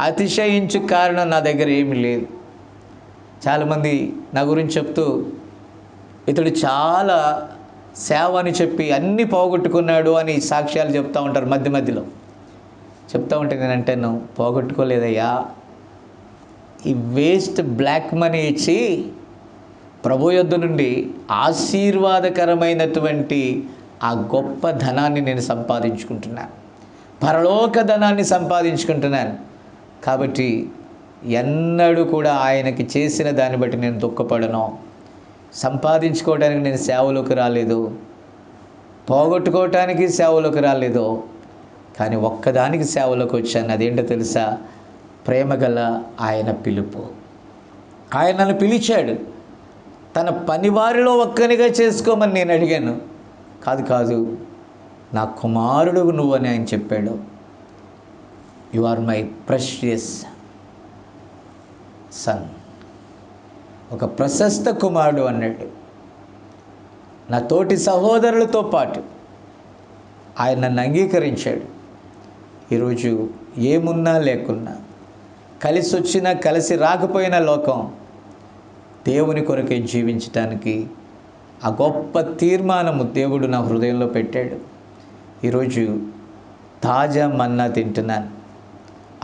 అతిశయించు కారణం నా దగ్గర ఏమీ లేదు. చాలామంది నా గురించి చెప్తూ ఇతడు చాలా సేవ అని చెప్పి అన్నీ పోగొట్టుకున్నాడు అని సాక్ష్యాలు చెప్తూ ఉంటారు. మధ్య మధ్యలో చెప్తూ ఉంటే నేనంటే నువ్వు పోగొట్టుకోలేదయ్యా, ఈ వేస్ట్ బ్లాక్ మనీ ఇచ్చి ప్రభు యొద్ద నుండి ఆశీర్వాదకరమైనటువంటి ఆ గొప్ప ధనాన్ని నేను సంపాదించుకుంటున్నాను, పరలోక ధనాన్ని సంపాదించుకుంటున్నాను. కాబట్టి ఎన్నడూ కూడా ఆయనకి చేసిన దాన్ని బట్టి నేను దుఃఖపడను. సంపాదించుకోవడానికి నేను సేవలోకి రాలేదు, పోగొట్టుకోవటానికి సేవలోకి రాలేదు, కానీ ఒక్కదానికి సేవలోకి వచ్చాను. అదేంటో తెలుసా? ప్రేమగల ఆయన పిలుపు. ఆయన నన్ను పిలిచాడు, తన పనివారిలో ఒక్కనిగా చేసుకోమని నేను అడిగాను. కాదు, నా కుమారుడు నువ్వు అని ఆయన చెప్పాడు. You are my precious son. ఒక ప్రశస్త కుమారుడు అన్నాడు. నా తోటి సహోదరులతో పాటు ఆయన నన్ను అంగీకరించాడు. ఈరోజు ఏమున్నా లేకున్నా, కలిసి వచ్చినా కలిసి రాకపోయినా లోకం దేవుని కొరకే జీవించటానికి ఆ గొప్ప తీర్మానము దేవుడు నా హృదయంలో పెట్టాడు. ఈరోజు తాజా మన్నా తింటున్నాను.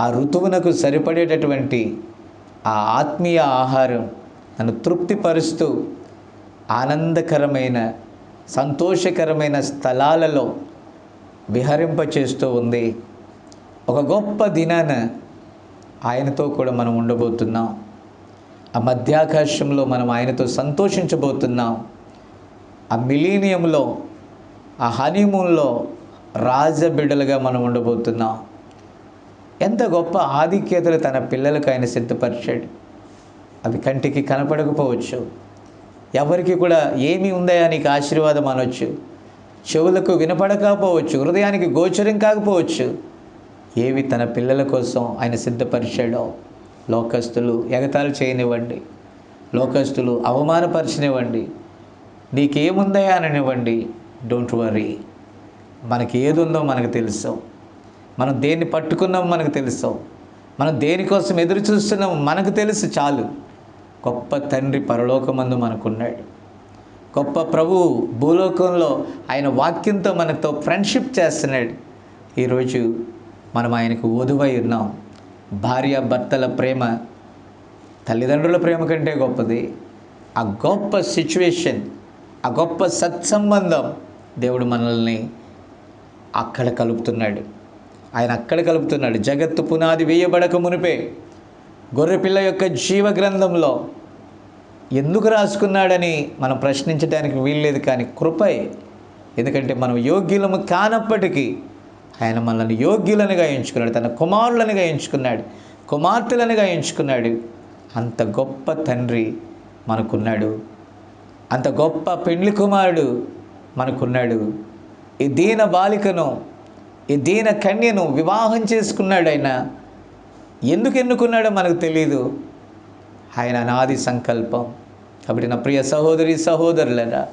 ఆ ఋతువునకు సరిపడేటటువంటి ఆ ఆత్మీయ ఆహారం నన్ను తృప్తిపరుస్తూ ఆనందకరమైన సంతోషకరమైన స్థలాలలో విహరింపచేస్తూ ఉంది. ఒక గొప్ప దినాన ఆయనతో కూడా మనం ఉండబోతున్నాం. ఆ మధ్యాకాశంలో మనం ఆయనతో సంతోషించబోతున్నాం. ఆ మిలీనియంలో, ఆ హనీమూన్లో రాజబిడ్డలుగా మనం ఉండబోతున్నాం. ఎంత గొప్ప ఆధిక్యతలు తన పిల్లలకు ఆయన సిద్ధపరిచాడు. అవి కంటికి కనపడకపోవచ్చు, ఎవరికి కూడా ఏమి ఉందయా నీకు ఆశీర్వాదం అనొచ్చు, చెవులకు వినపడకపోవచ్చు, హృదయానికి గోచరం కాకపోవచ్చు. ఏవి తన పిల్లల కోసం ఆయన సిద్ధపరిచాడో లోకస్తులు ఎగతాళి చేయనివ్వండి, లోకస్తులు అవమానపరచనివ్వండి, నీకేముందయా అననివ్వండి, డోంట్ వరీ. మనకి ఏది ఉందో మనకు తెలుసు, మనం దేన్ని పట్టుకున్నామో మనకు తెలుసు, మనం దేనికోసం ఎదురు చూస్తున్నామో మనకు తెలుసు. చాలు. గొప్ప తండ్రి పరలోకమందు మనకున్నాడు. గొప్ప ప్రభువు భూలోకంలో ఆయన వాక్యంతో మనతో ఫ్రెండ్షిప్ చేస్తున్నాడు. ఈరోజు మనం ఆయనకు వధువై ఉన్నాం. భార్య భర్తల ప్రేమ తల్లిదండ్రుల ప్రేమ కంటే గొప్పది. ఆ గొప్ప సిచ్యువేషన్, ఆ గొప్ప సత్సంబంధం దేవుడు మనల్ని అక్కడ కలుపుతున్నాడు. ఆయన అక్కడ కలుపుతున్నాడు. జగత్తు పునాది వేయబడక మునిపే గొర్రెపిల్ల యొక్క జీవ గ్రంథంలో ఎందుకు రాసుకున్నాడని మనం ప్రశ్నించడానికి వీల్లేదు. కానీ కృపే. ఎందుకంటే మనం యోగ్యులము కానప్పటికీ ఆయన మనల్ని యోగ్యులనుగా ఎంచుకున్నాడు, తన కుమారులనుగా ఎంచుకున్నాడు, కుమార్తెలనుగా ఎంచుకున్నాడు. అంత గొప్ప తండ్రి మనకున్నాడు. అంత గొప్ప పెండ్లి కుమారుడు మనకున్నాడు. ఈ దీన బాలికను, ఈ దీన కన్యను వివాహం చేసుకున్నాడు. ఆయన ఎందుకు ఎన్నుకున్నాడో మనకు తెలియదు. ఆయన అనాది సంకల్పం. కాబట్టి నా ప్రియ సహోదరి సహోదరులరా,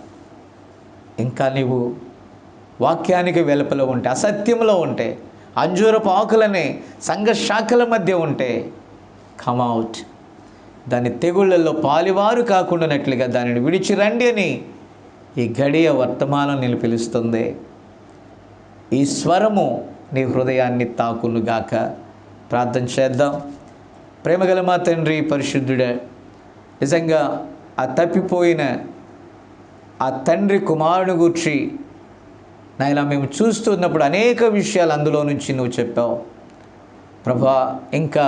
ఇంకా నీవు వాక్యానికి వెలుపల ఉంటే, అసత్యంలో ఉంటే, అంజూరపు ఆకులనే సంఘ శాఖల మధ్య ఉంటే, కమ్అవుట్. దాని తెగుళ్ళల్లో పాలివారు కాకుండానట్లుగా దానిని విడిచి రండి అని ఈ గడియ వర్తమానం నేను పిలుస్తుంది. ఈ స్వరము నీ హృదయాన్ని తాకునుగాక. ప్రార్థన చేద్దాం. ప్రేమగల మా తండ్రి పరిశుద్ధుడే, నిజంగా ఆ తప్పిపోయిన ఆ తండ్రి కుమారుని గూర్చి నాయన మేము చూస్తున్నప్పుడు అనేక విషయాలు అందులో నుంచి నువ్వు చెప్పావు ప్రభా. ఇంకా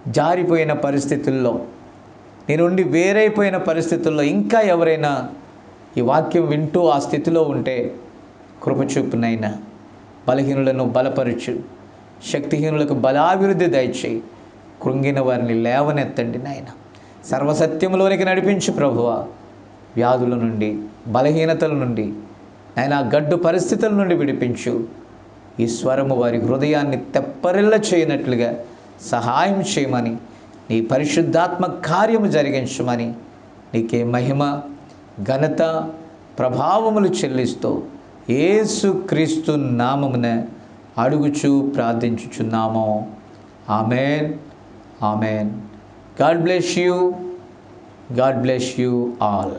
జారిపోయిన పరిస్థితుల్లో, నీ నుండి వేరైపోయిన పరిస్థితుల్లో ఇంకా ఎవరైనా ఈ వాక్యం వింటూ ఆ స్థితిలో ఉంటే కృపచూపునైనా బలహీనులను బలపరచు, శక్తిహీనులకు బలాభివృద్ధి దయచేయి, కృంగిన వారిని లేవనెత్తండి నాయన. సర్వసత్యంలోనికి నడిపించు ప్రభువా. వ్యాధుల నుండి, బలహీనతల నుండి, నాయన గడ్డు పరిస్థితుల నుండి విడిపించు. ఈ స్వరము వారి హృదయాన్ని తెప్పరిల్ల చేయనట్లుగా సహాయం చేయమని, నీ పరిశుద్ధాత్మ కార్యము జరిగించమని, నీకే మహిమ ఘనత ప్రభావములు చెల్లిస్తూ యేసు క్రీస్తు నామమున అడుగుచు ప్రార్థించుచున్నాము. Amen, amen. God bless you. God bless you all.